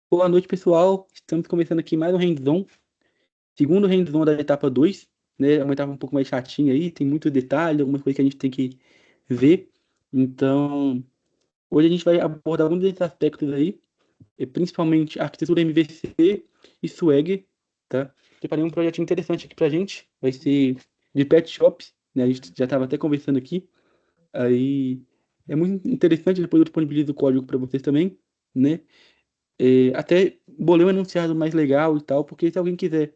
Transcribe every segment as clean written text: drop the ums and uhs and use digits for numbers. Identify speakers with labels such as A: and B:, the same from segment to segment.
A: Boa noite, pessoal. Estamos começando aqui mais um hands-on, segundo hands-on da etapa 2, né? É uma etapa um pouco mais chatinha aí, tem muito detalhe, algumas coisas que a gente tem que ver. Então, hoje a gente vai abordar alguns desses aspectos aí, principalmente arquitetura MVC e Swag, tá? Preparei um projetinho interessante aqui pra gente, vai ser de pet shops, né? A gente já estava até conversando aqui, aí é muito interessante, depois eu disponibilizo o código para vocês também, né? Até bolei um enunciado mais legal e tal, porque se alguém quiser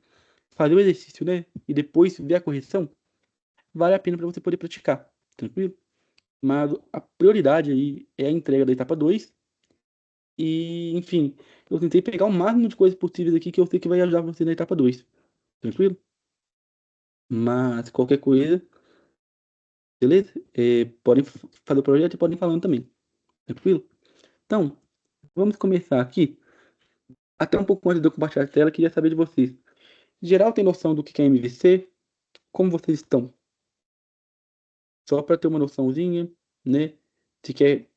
A: fazer o exercício, né, e depois ver a correção, vale a pena para você poder praticar, tranquilo? Mas a prioridade aí é a entrega da etapa 2 e, enfim, eu tentei pegar o máximo de coisas possíveis aqui que eu sei que vai ajudar você na etapa 2, tranquilo? Mas qualquer coisa, beleza? Podem fazer o projeto e podem ir falando também, tranquilo? Então, vamos começar aqui. Até um pouco antes de eu compartilhar a tela, queria saber de vocês. Geral tem noção do que é MVC? Como vocês estão? Só para ter uma noçãozinha, né? Se quer,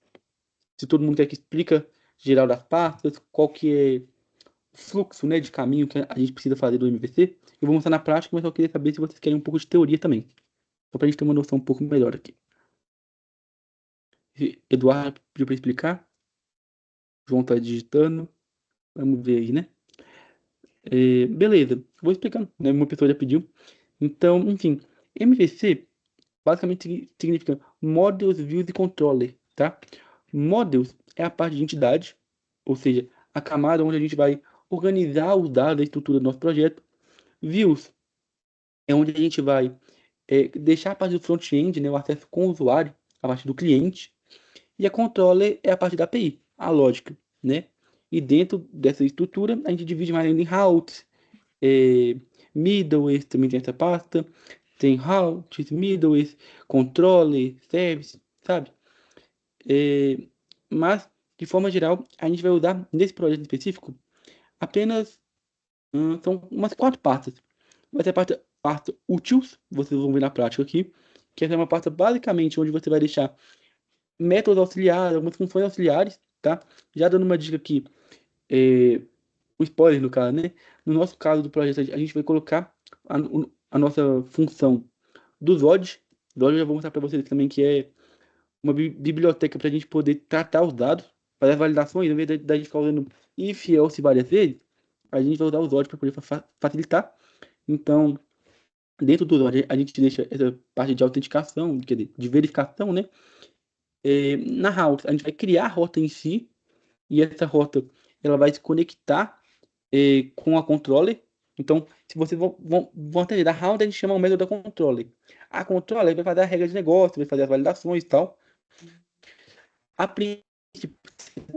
A: se todo mundo quer que explica geral das pastas, qual que é o fluxo, né, de caminho que a gente precisa fazer do MVC. Eu vou mostrar na prática, mas eu queria saber se vocês querem um pouco de teoria também. Só para a gente ter uma noção um pouco melhor aqui. Eduardo pediu para explicar. João está digitando. Vamos ver aí, né? Beleza, vou explicando, né? Uma pessoa já pediu. Então, enfim, MVC basicamente significa Models, Views e Controller, tá? Models é a parte de entidade, ou seja, a camada onde a gente vai organizar os dados da estrutura do nosso projeto. Views é onde a gente vai deixar a parte do front-end, né, o acesso com o usuário, a parte do cliente. E a controller é a parte da API, a lógica, né? E dentro dessa estrutura, a gente divide mais ainda em routes, é, middlewares, também tem essa pasta, tem routes, middlewares, controller, service, sabe? É, mas, de forma geral, a gente vai usar nesse projeto específico apenas são umas quatro pastas. Vai ter a pasta úteis, vocês vão ver na prática aqui, que essa é uma pasta basicamente onde você vai deixar métodos auxiliares, algumas funções auxiliares, tá? Já dando uma dica aqui, é, um spoiler no caso, né? No nosso caso do projeto, a gente vai colocar a nossa função do Zod. Zod eu já vou mostrar para vocês também que é uma biblioteca para a gente poder tratar os dados, fazer as validações, ao invés da gente ficar usando if, else várias vezes, a gente vai usar o Zod para poder facilitar. Então, dentro do Zod, a gente deixa essa parte de autenticação, quer dizer, de verificação, né? Na route, a gente vai criar a rota em si, e essa rota ela vai se conectar com a controller. Então, se vocês vão entender, da route a gente chama o método da controller. A controller vai fazer a regra de negócio, vai fazer as validações e tal. A princípio,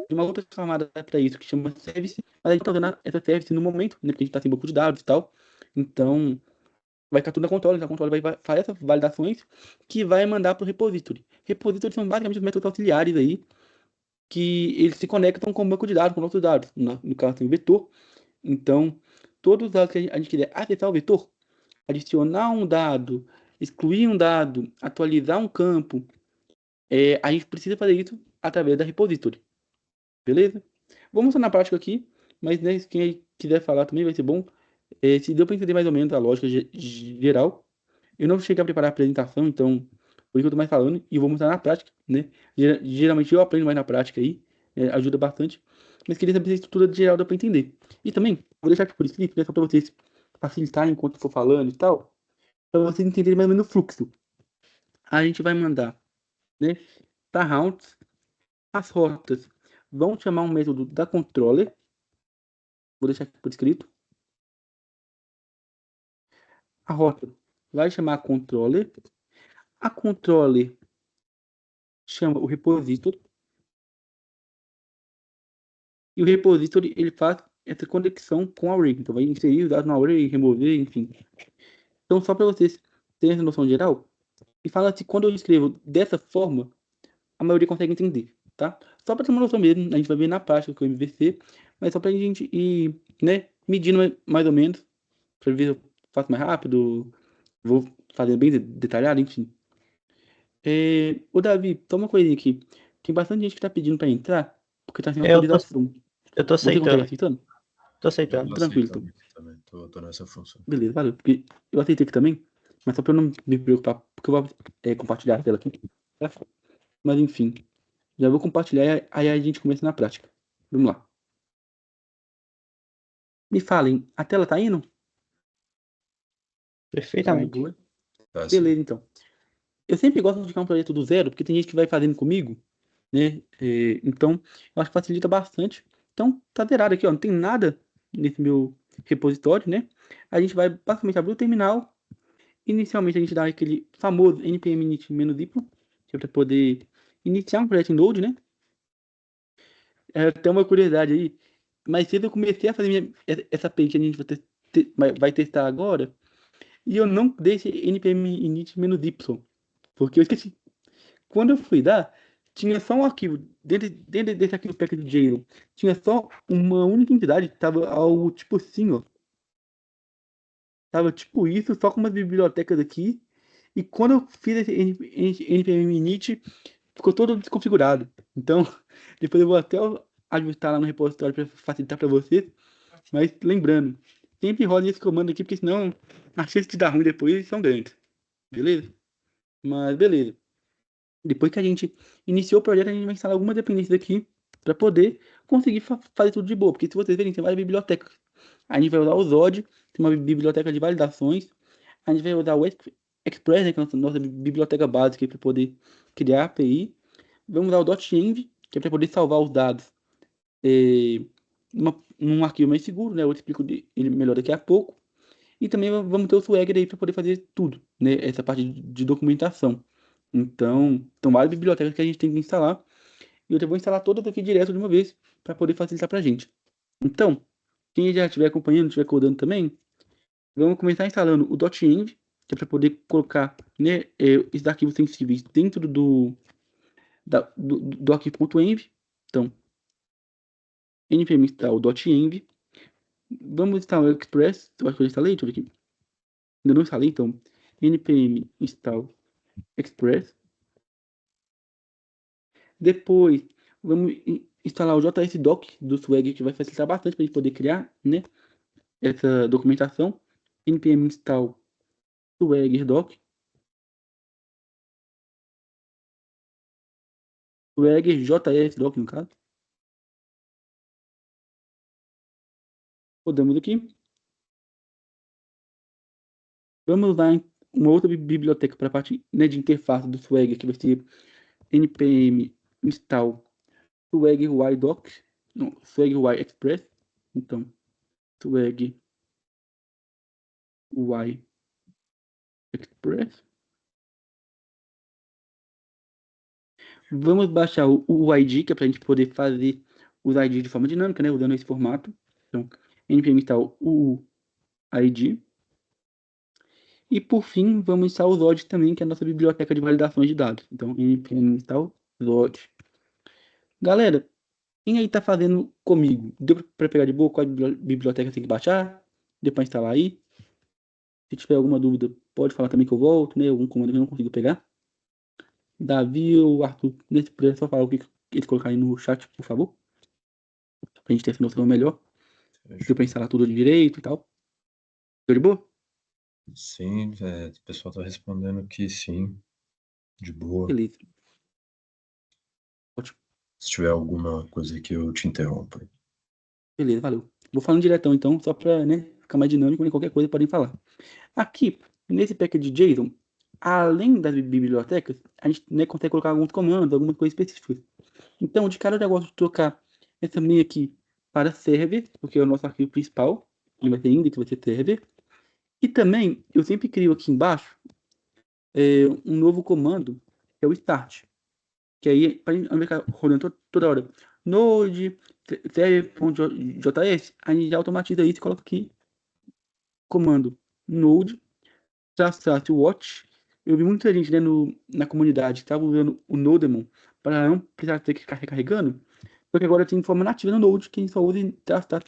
A: de uma outra camada para isso, que chama service, mas a gente está usando essa service no momento, né, porque a gente está sem banco de dados e tal. Então, vai ficar tudo na controller, a controller vai fazer essas validações que vai mandar para o repository. Repositories são basicamente os métodos auxiliares aí, que eles se conectam com o banco de dados, com nossos dados. No caso, tem o vetor. Então, todos os dados que a gente quiser acessar o vetor, adicionar um dado, excluir um dado, atualizar um campo, a gente precisa fazer isso através da repository. Beleza? Vou mostrar na prática aqui, mas né, quem aí quiser falar também vai ser bom. Se deu para entender mais ou menos a lógica geral, eu não cheguei a preparar a apresentação, então por isso que eu tô mais falando e eu vou mostrar na prática, né? Geralmente eu aprendo mais na prática aí, ajuda bastante, mas queria saber se a estrutura geral dá para entender. E também, vou deixar aqui por escrito, né, só para vocês facilitarem enquanto eu for falando e tal, para vocês entenderem mais ou menos o fluxo. A gente vai mandar, né, para routes, as rotas vão chamar um método da controller, vou deixar aqui por escrito. A rota vai chamar a controller. A controller chama o repository. E o repository ele faz essa conexão com a array. Então vai inserir os dados no array, remover, enfim. Então só para vocês terem essa noção geral. E fala que quando eu escrevo dessa forma, a maioria consegue entender, tá? Só para ter uma noção mesmo, a gente vai ver na prática com o MVC, mas só para a gente ir, né, medindo mais ou menos, para ver se eu faço mais rápido, vou fazer bem detalhado, enfim. Ô Davi, toma uma coisinha aqui. Tem bastante gente que tá pedindo pra entrar, porque tá sem
B: É, eu tô,
A: autorização.
B: Eu tô
A: Você consegue
B: aceitando.
A: aceitando?
B: Tô aceitando.
A: Tranquilo, então.
C: Aqui também. Tô nessa função.
A: Beleza, valeu. Porque eu aceitei aqui também, mas só pra eu não me preocupar, porque eu vou compartilhar a tela aqui. Tá? Mas enfim, já vou compartilhar, aí a gente começa na prática. Vamos lá. Me falem, a tela tá indo?
B: Perfeitamente.
A: Boa.
C: Tá assim.
A: Beleza, então. Eu sempre gosto de criar um projeto do zero, porque tem gente que vai fazendo comigo, né? Então, eu acho que facilita bastante. Então, tá zerado aqui, ó. Não tem nada nesse meu repositório, né? A gente vai basicamente abrir o terminal. Inicialmente, a gente dá aquele famoso npm init-y, que é para poder iniciar um projeto em Node, né? Tem uma curiosidade aí. Mais cedo eu comecei a fazer essa page que a gente vai testar agora. E eu não dei esse npm init-y. Porque eu esqueci. Quando eu fui dar, tinha só um arquivo. Dentro desse arquivo package.json, tinha só uma única entidade. Tava algo tipo assim, ó. Tava tipo isso, só com umas bibliotecas aqui. E quando eu fiz esse npm init, ficou todo desconfigurado. Então, depois eu vou até ajustar lá no repositório para facilitar para vocês. Mas lembrando, sempre roda esse comando aqui, porque senão as chances de dar ruim depois são grandes. Beleza? Mas beleza. Depois que a gente iniciou o projeto, a gente vai instalar algumas dependências aqui para poder conseguir fazer tudo de boa. Porque se vocês verem, tem várias bibliotecas. A gente vai usar o Zod, tem uma biblioteca de validações. A gente vai usar o Express, né, que é a nossa biblioteca básica para poder criar a API. Vamos usar o .env, que é para poder salvar os dados num arquivo mais seguro, né? Eu explico ele melhor daqui a pouco. E também vamos ter o Swagger aí para poder fazer tudo, né? Essa parte de documentação. Então, são várias bibliotecas que a gente tem que instalar. E eu já vou instalar todas aqui direto de uma vez para poder facilitar para a gente. Então, quem já estiver acompanhando, estiver codando também, vamos começar instalando o .env, que é para poder colocar, né, esses arquivos sensíveis dentro do arquivo.env. Então, npm install .env. Vamos instalar o Express. Eu acho que eu já instalei, deixa eu ver aqui. Ainda não instalei, então. npm install Express. Depois, vamos instalar o JSDoc do Swagger, que vai facilitar bastante para a gente poder criar, né, essa documentação. npm install Swagger doc. Swagger JSDoc, no caso. Rodamos aqui. Vamos usar uma outra biblioteca para a parte, né, de interface do Swagger, que vai ser npm install Swagger Y-Doc. Não, Swagger Y Express. Então, Swagger Y Express. Vamos baixar o ID, que é para a gente poder fazer os IDs de forma dinâmica, né? Usando esse formato. Então, npm install o ID. E por fim, vamos instalar o Zod também, que é a nossa biblioteca de validações de dados. Então, npm install Zod. Galera, quem aí tá fazendo comigo? Deu para pegar de boa qual biblioteca tem que baixar? Deu para instalar aí? Se tiver alguma dúvida, pode falar também que eu volto, né? Algum comando que eu não consigo pegar. Davi ou Arthur, nesse puder só falar o que eles colocarem no chat, por favor. Pra gente ter essa noção melhor. Deu pra instalar tudo direito e tal. Deu de boa?
C: Sim, o pessoal tá respondendo que sim, de boa.
A: Beleza. Ótimo.
C: Se tiver alguma coisa que eu te interrompa.
A: Beleza, valeu. Vou falando diretão então, só pra, né, ficar mais dinâmico e qualquer coisa podem falar. Aqui, nesse package de JSON, além das bibliotecas, a gente, né, consegue colocar alguns comandos, algumas coisas específicas. Então, de cara eu já gosto de trocar essa linha aqui para server, porque é o nosso arquivo principal. Ele vai ter index, vai ter server. E também, eu sempre crio aqui embaixo um novo comando, que é o start. Que aí, para a gente ficar rodando toda hora, node, server.js, a gente já automatiza isso e coloca aqui comando node, watch. Eu vi muita gente, né, na comunidade que estava usando o Nodemon para não precisar ter que ficar recarregando, porque agora tem forma nativa no Node que a gente só usa em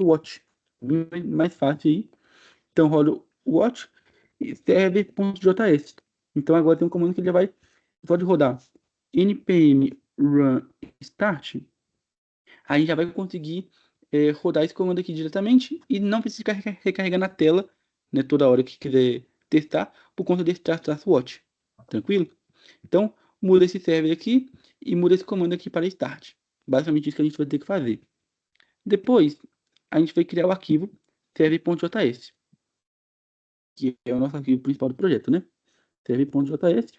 A: watch. Bem mais fácil aí. Então roda o watch e server.js. Então agora tem um comando que ele já vai pode rodar npm run start. A gente já vai conseguir rodar esse comando aqui diretamente e não precisa recarregar na tela, né, toda hora que quiser testar, por conta desse -watch. Tranquilo? Então, muda esse server aqui e muda esse comando aqui para start. Basicamente isso que a gente vai ter que fazer. Depois, a gente vai criar o arquivo server.js, que é o nosso arquivo principal do projeto, né? Server.js.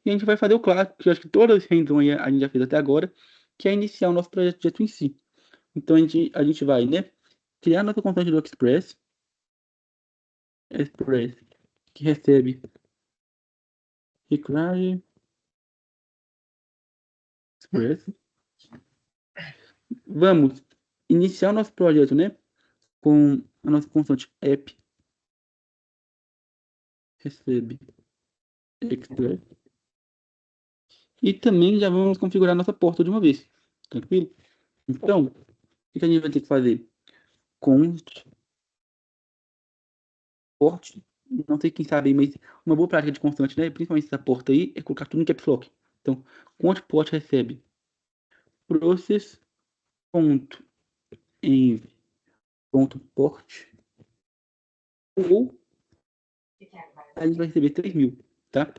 A: E a gente vai fazer o clássico, que eu acho que todas as hands-on a gente já fez até agora, que é iniciar o nosso projeto em si. Então a gente vai, né, criar nossa constante do Express, que recebe require Express. Vamos iniciar o nosso projeto, né, com a nossa constante app recebe Express. E também já vamos configurar nossa porta de uma vez, tranquilo? Então, o que a gente vai ter que fazer? Const port, não sei quem sabe, mas uma boa prática de constante, né, principalmente essa porta aí, é colocar tudo em caps lock. Então, const port recebe process.env.port ou a gente vai receber 3.000, tá?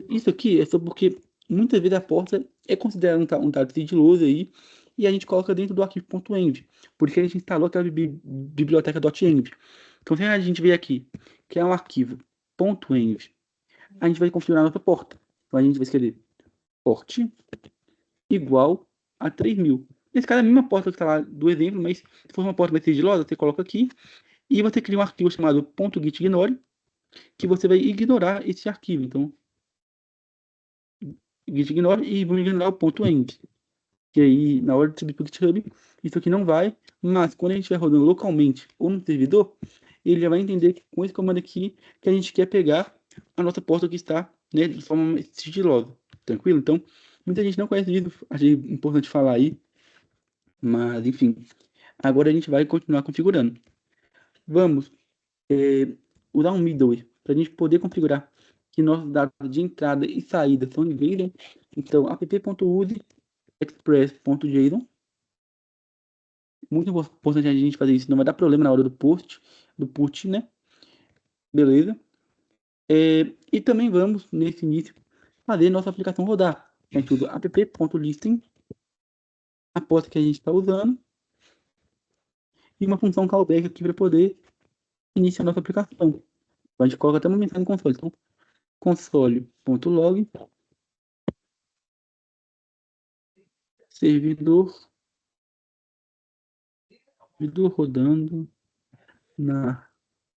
A: Isso aqui é só porque muitas vezes a porta é considerada um dado sigiloso aí e a gente coloca dentro do arquivo .env, porque a gente instalou aquela biblioteca .env. Então, se a gente vier aqui, criar um arquivo .env, a gente vai configurar a nossa porta. Então, a gente vai escrever port igual a 3.000. Nesse caso é a mesma porta que está lá do exemplo, mas se for uma porta mais sigilosa, você coloca aqui e você cria um arquivo chamado .gitignore, que você vai ignorar esse arquivo. Então, gitignore e vamos ignorar o .env. Que aí, na hora de subir para o GitHub, isso aqui não vai, mas quando a gente estiver rodando localmente ou no servidor, ele já vai entender que com esse comando aqui que a gente quer pegar a nossa porta que está, né, de forma sigilosa. Tranquilo? Então, muita gente não conhece isso, achei importante falar aí, mas enfim. Agora a gente vai continuar configurando. Vamos usar um middleware para a gente poder configurar que nossos dados de entrada e saída são de JSON. Então, app.use express.json. Muito importante a gente fazer isso, não vai dar problema na hora do put, né? Beleza. E também vamos, nesse início, fazer nossa aplicação rodar. Tem tudo app.listing, a porta que a gente está usando, e uma função callback aqui para poder iniciar nossa aplicação. Então, a gente coloca até uma mensagem no console. Então, console.log servidor rodando na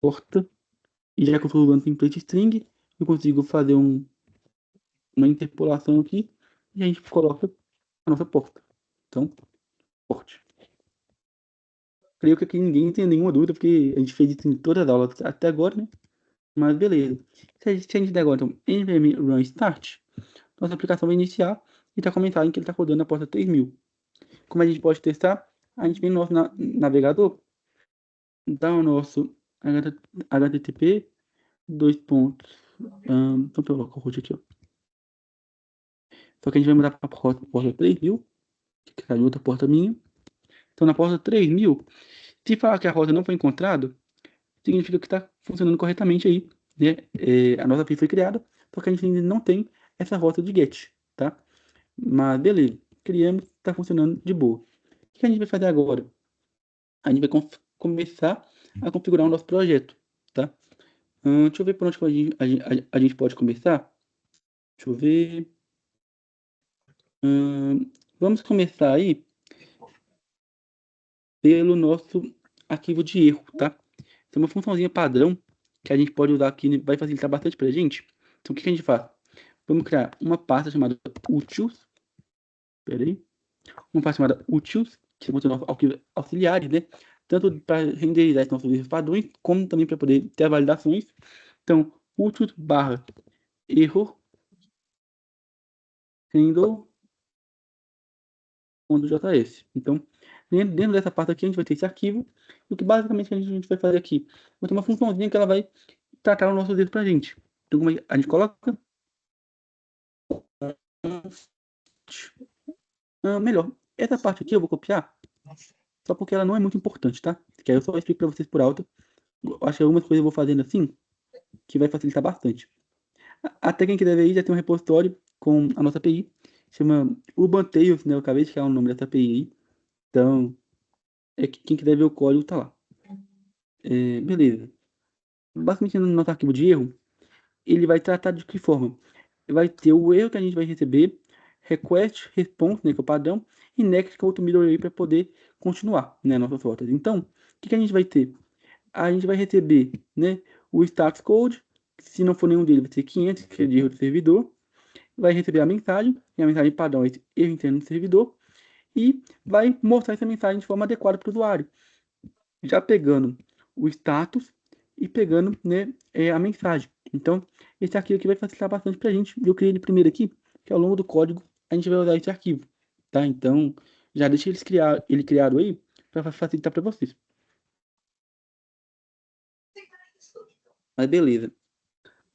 A: porta. E já que eu estou usando template string, eu consigo fazer uma interpolação aqui e a gente coloca a nossa porta. Então, porte. Creio que aqui ninguém tem nenhuma dúvida, porque a gente fez isso em todas as aulas até agora, né? Mas beleza. Se a gente der agora, então, npm run start, nossa aplicação vai iniciar e está comentado que ele está rodando a porta 3.000. Como a gente pode testar? A gente vem no nosso navegador, dá o nosso http dois pontos. Então, pelo root aqui, ó. Só que a gente vai mudar para a porta 3.000, que é a outra porta minha. Então, na porta 3.000, se falar que a rota não foi encontrada, significa que está funcionando corretamente aí, né? A nossa API foi criada, só que a gente ainda não tem essa rota de GET, tá? Mas beleza, criamos, está funcionando de boa. O que a gente vai fazer agora? A gente vai começar a configurar o nosso projeto, tá? Deixa eu ver por onde que a gente pode começar. Deixa eu ver. Vamos começar aí pelo nosso arquivo de erro, tá? Tem uma funçãozinha padrão que a gente pode usar aqui, vai facilitar bastante pra gente. Então, o que a gente faz? Vamos criar uma pasta chamada utils. Espera aí. Uma pasta chamada utils, que é o nosso arquivo auxiliares, né? Tanto para renderizar nossos erros padrões, como também para poder ter validações. Então, utils barra error handle.js. Então, dentro dessa parte aqui, a gente vai ter esse arquivo. E o que basicamente a gente vai fazer aqui? Vai ter uma funçãozinha que ela vai tratar o nosso dedo pra gente. Então, como a gente coloca? Melhor. Essa parte aqui eu vou copiar só porque ela não é muito importante, tá? Que aí eu só explico para vocês por alto. Eu acho que algumas coisas eu vou fazendo assim, que vai facilitar bastante. Até quem quiser ver aí, já tem um repositório com a nossa API, chama Urban Tails, né? Eu acabei de criar o nome dessa API aí. Então, quem quiser ver o código tá lá. Beleza. Basicamente, no nosso arquivo de erro, ele vai tratar de que forma? Vai ter o erro que a gente vai receber, request, response, né, que é o padrão, e next, que é outro middle aí para poder continuar, né, nossas rotas. Então, o que a gente vai ter? A gente vai receber, né, o status code, se não for nenhum deles, vai ter 500, que é de erro do servidor, vai receber a mensagem, e a mensagem padrão é esse erro interno do servidor, e vai mostrar essa mensagem de forma adequada para o usuário, já pegando o status e pegando, né, a mensagem. Então, esse arquivo aqui vai facilitar bastante para a gente. Eu criei ele primeiro aqui, que ao longo do código a gente vai usar esse arquivo, tá? Então, já deixa ele criado aí para facilitar para vocês. Mas beleza.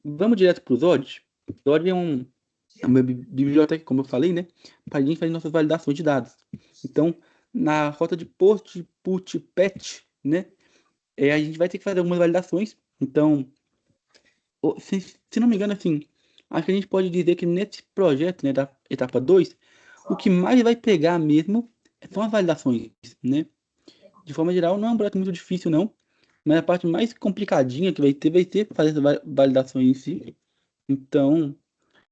A: Vamos direto para os odds. O Odds é uma biblioteca, como eu falei, né? Para a gente fazer nossas validações de dados. Então, na rota de post, put, patch, né? A gente vai ter que fazer algumas validações. Então, se não me engano, assim, acho que a gente pode dizer que nesse projeto, né, da etapa 2, o que mais vai pegar mesmo são as validações, né? De forma geral, não é um projeto muito difícil, não. Mas a parte mais complicadinha que vai ter fazer essas validações em si. Então,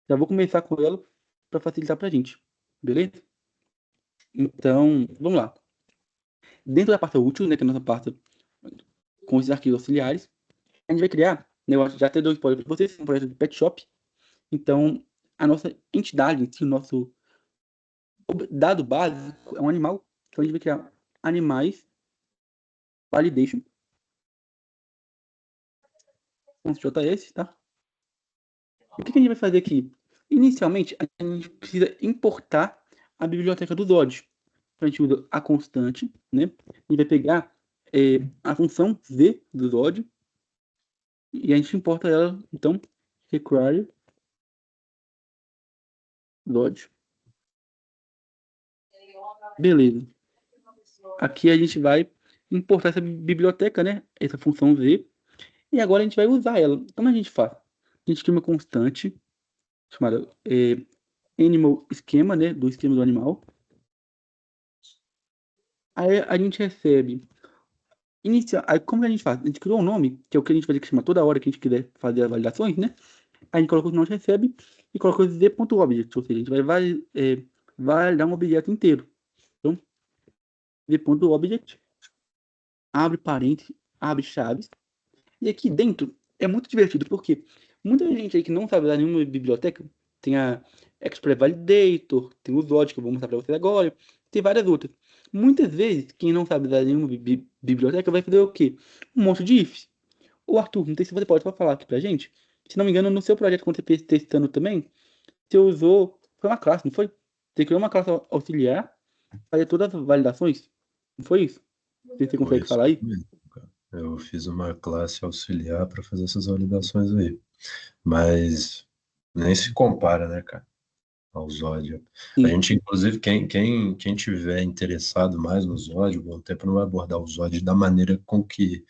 A: já vou começar com ela para facilitar para a gente. Beleza? Então, vamos lá. Dentro da pasta útil, né, que é a nossa pasta com os arquivos auxiliares, a gente vai criar, né, eu já até dou spoiler para vocês, um projeto de pet shop. Então, a nossa entidade, o nosso dado básico é um animal. Então, a gente vai criar animais validation, .js, tá? E o que a gente vai fazer aqui? Inicialmente, a gente precisa importar a biblioteca do Zod. Então, a gente usa a constante, né? A gente vai pegar a função z do Zod e a gente importa ela, então, require Zod. Beleza. Aqui a gente vai importar essa biblioteca, né? Essa função z. E agora a gente vai usar ela. Como a gente faz? A gente cria uma constante chamada animal esquema, né? Do esquema do animal. Aí a gente recebe Aí como que a gente faz? A gente criou um nome, que é o que a gente vai ter que chamar toda hora que a gente quiser fazer as validações, né? A gente coloca o nome recebe e coloca o z.object, ou seja, a gente vai validar um objeto inteiro. Então, z.object, abre parênteses, abre chaves. E aqui dentro é muito divertido, porque muita gente aí que não sabe usar nenhuma biblioteca, tem a Express Validator, tem o Zod, que eu vou mostrar para vocês agora, tem várias outras. Muitas vezes, quem não sabe usar nenhuma biblioteca vai fazer o quê? Um monte de ifs. Ô Arthur, não sei se você pode só falar aqui pra gente. Se não me engano, no seu projeto, quando você fez testando também, você usou. Foi uma classe, não foi? Você criou uma classe auxiliar, fazer todas as validações. Não foi isso? Se você
C: Foi
A: consegue
C: isso
A: falar aí?
C: mesmo, cara. Eu fiz uma classe auxiliar para fazer essas validações aí. Mas nem se compara, né, cara, ao Zod. A
A: Sim.
C: gente, inclusive, quem tiver interessado mais no Zod, o Bom Tempo não vai abordar o Zod da maneira com que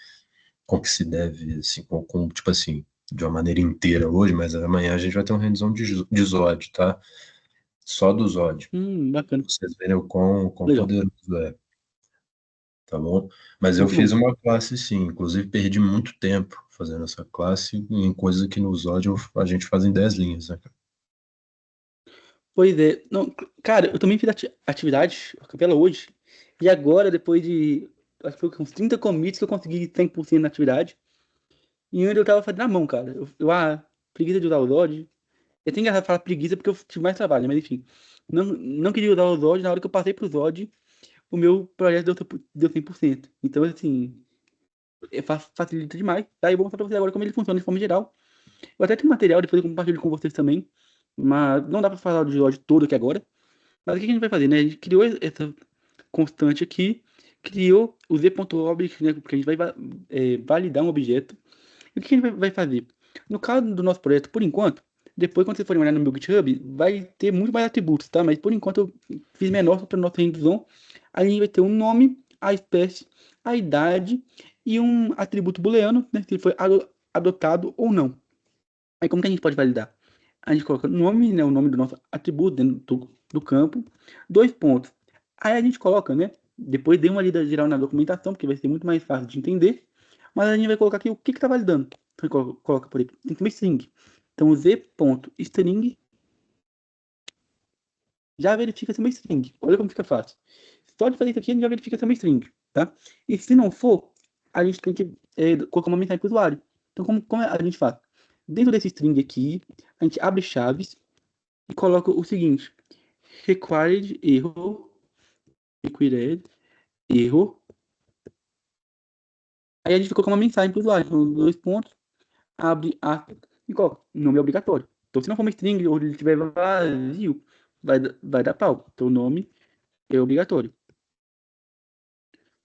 C: se deve, assim, tipo assim, de uma maneira inteira hoje, mas amanhã a gente vai ter uma revisão de Zod, tá? Só do Zod.
A: Bacana.
C: Pra vocês verem o quão
A: Legal.
C: poderoso é, tá bom? Mas eu
A: Muito bom.
C: fiz uma classe sim, inclusive perdi muito tempo fazendo essa classe em coisas que no Zod a gente faz em 10 linhas, né, cara?
A: Pois é. Não, cara, eu também fiz atividade, a capela hoje. E agora, depois de. Acho que foi uns 30 commits que eu consegui 100% na atividade. E ainda eu tava fazendo na mão, cara. Preguiça de usar o Zod. É até engraçado falar preguiça porque eu tive mais trabalho, mas enfim. Não queria usar o Zod. Na hora que eu passei pro Zod, o meu projeto deu 100%. Então, assim, facilita demais. Tá? E vou mostrar pra vocês agora como ele funciona de forma geral. Eu até tenho material, depois eu compartilho com vocês também. Mas não dá pra falar do Zod todo aqui agora. Mas o que a gente vai fazer, né? A gente criou essa constante aqui, criou o z.object, né? Porque a gente vai validar um objeto. E o que a gente vai fazer? No caso do nosso projeto, por enquanto, depois quando vocês forem olhar no meu GitHub, vai ter muito mais atributos, tá? Mas por enquanto eu fiz menor para nossa revisão. A gente vai ter um nome, a espécie, a idade e um atributo booleano, né, se ele foi adotado ou não. Aí como que a gente pode validar? A gente coloca nome, né, o nome do nosso atributo dentro do campo, 2 pontos. Aí a gente coloca, né, depois dê uma lida geral na documentação, porque vai ser muito mais fácil de entender, mas a gente vai colocar aqui o que está validando. Então, coloca por exemplo, tem que uma string. Então, z.string já verifica se é uma string. Olha como fica fácil. Só de fazer isso aqui, a gente já verifica se é uma string, tá? E se não for, a gente tem que colocar uma mensagem para o usuário. Então, como a gente faz? Dentro desse string aqui, a gente abre chaves e coloca o seguinte: required erro. Aí a gente vai colocar uma mensagem para o usuário. Então, 2 pontos, abre aspas e coloca. Nome é obrigatório. Então, se não for uma string ou ele estiver vazio, vai dar pau. Então, o nome é obrigatório.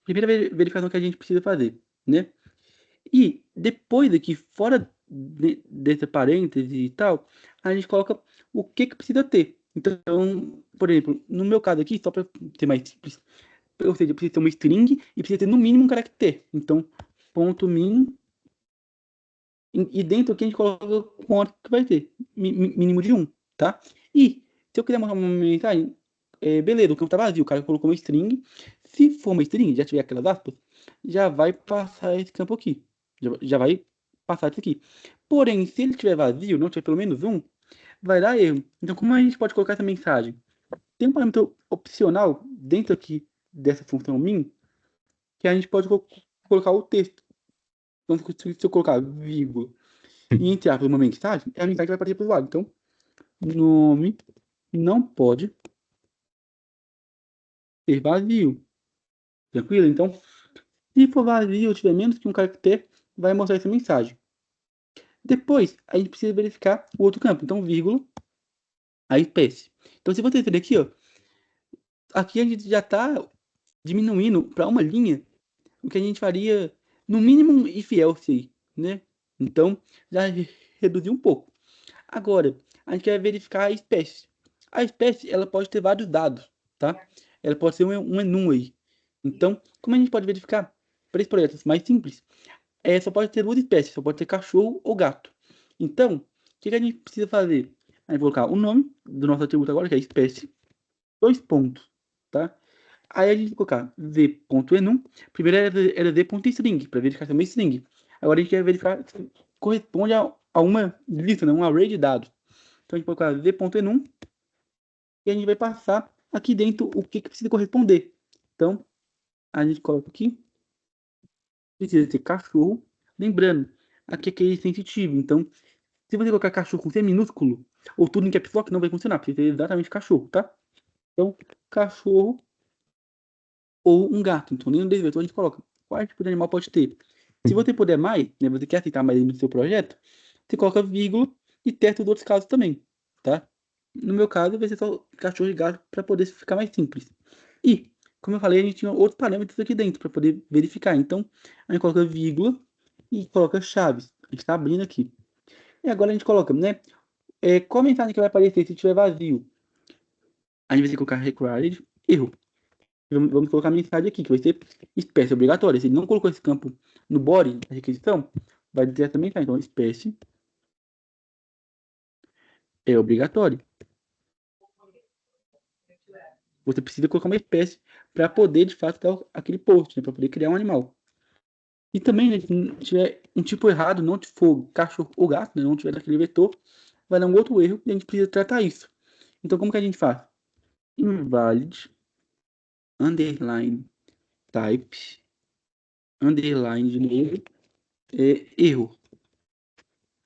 A: Primeira verificação que a gente precisa fazer, né? E depois aqui, fora desse parêntese e tal, a gente coloca o que precisa ter. Então, por exemplo, no meu caso aqui, só para ser mais simples, ou seja, precisa ter uma string e precisa ter no mínimo um caractere. Então, ponto min, e dentro aqui a gente coloca quanto que vai ter, mínimo de 1, tá? E se eu quiser mostrar uma mensagem, beleza, o campo tá vazio, o cara colocou uma string, se for uma string, já tiver aquelas aspas, já vai passar esse campo aqui, já vai passar isso aqui. Porém, se ele tiver vazio, não tiver pelo menos 1, vai dar erro. Então, como a gente pode colocar essa mensagem? Tem um parâmetro opcional dentro aqui dessa função min, que a gente pode colocar o texto. Então, se eu colocar vírgula e entre aspas uma mensagem, é a mensagem que vai aparecer para o usuário. Então, nome não pode ser vazio. Tranquilo? Então, se for vazio ou tiver menos que um caractere, vai mostrar essa mensagem. Depois, a gente precisa verificar o outro campo. Então, vírgula, a espécie. Então, se você ver aqui, ó, aqui a gente já está diminuindo para uma linha o que a gente faria no mínimo if else, né? Então, já reduziu um pouco. Agora, a gente quer verificar a espécie. A espécie, ela pode ter vários dados, tá? Ela pode ser um enum aí. Então, como a gente pode verificar? Para esses projetos mais simples, só pode ter duas espécies, só pode ter cachorro ou gato. Então, o que a gente precisa fazer? A gente vai colocar o nome do nosso atributo agora, que é espécie, 2 pontos, tá? Aí a gente vai colocar z.enum. Primeiro era z.string, para verificar se é uma string. Agora a gente quer verificar se corresponde a uma lista, não, um array de dados. Então a gente vai colocar z.enum e a gente vai passar aqui dentro o que precisa corresponder. Então, a gente coloca aqui, precisa ter cachorro. Lembrando, aqui é case sensitivo. Então, se você colocar cachorro com C minúsculo, ou tudo em caps lock, não vai funcionar. Precisa ter exatamente cachorro, tá? Então, cachorro ou um gato. Então, nenhum desses a gente coloca. Qual tipo de animal pode ter? Se você puder mais, né, você quer aceitar mais no seu projeto, você coloca vírgula e testa os outros casos também, tá? No meu caso, vai ser só cachorro e gato para poder ficar mais simples. E, como eu falei, a gente tinha outros parâmetros aqui dentro para poder verificar. Então, a gente coloca vírgula e coloca chaves. A gente está abrindo aqui. E agora a gente coloca, né? Qual mensagem que vai aparecer se tiver vazio? A gente vai colocar required erro. Vamos colocar a mensagem aqui, que vai ser espécie obrigatória. Se ele não colocou esse campo no body da requisição, vai dizer essa mensagem. Então, espécie é obrigatório. Você precisa colocar uma espécie para poder, de fato, dar aquele post, né, para poder criar um animal. E também, né, se tiver um tipo errado, não for cachorro ou gato, né, não tiver daquele vetor, vai dar um outro erro e a gente precisa tratar isso. Então, como que a gente faz? Invalid, underline, type, underline de novo, erro.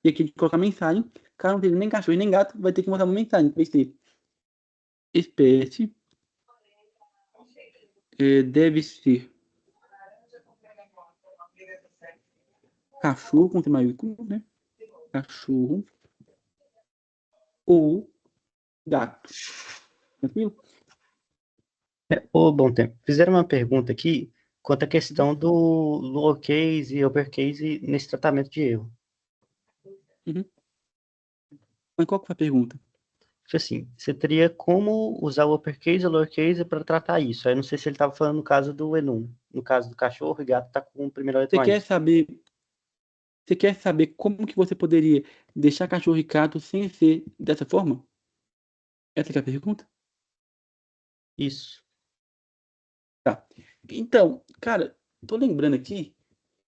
A: E aqui a gente coloca a mensagem, caso não tenha nem cachorro e nem gato, vai ter que mandar uma mensagem, que vai ser espécie, deve ser cachorro, com T maiúsculo, né? Cachorro ou gato. Tranquilo?
B: Ô, bom tempo. Fizeram uma pergunta aqui quanto à questão do lowercase e uppercase nesse tratamento de erro.
A: Uhum. Mas qual que foi a pergunta?
B: Tipo assim, você teria como usar o uppercase e o lowercase para tratar isso. Aí não sei se ele estava falando no caso do enum. no caso do cachorro, e gato está com o primeira letra
A: Você quer
B: maiúscula.
A: saber, você quer saber como que você poderia deixar cachorro e gato sem ser dessa forma? Essa que é a pergunta?
B: Isso.
A: Tá. Então, cara, tô lembrando aqui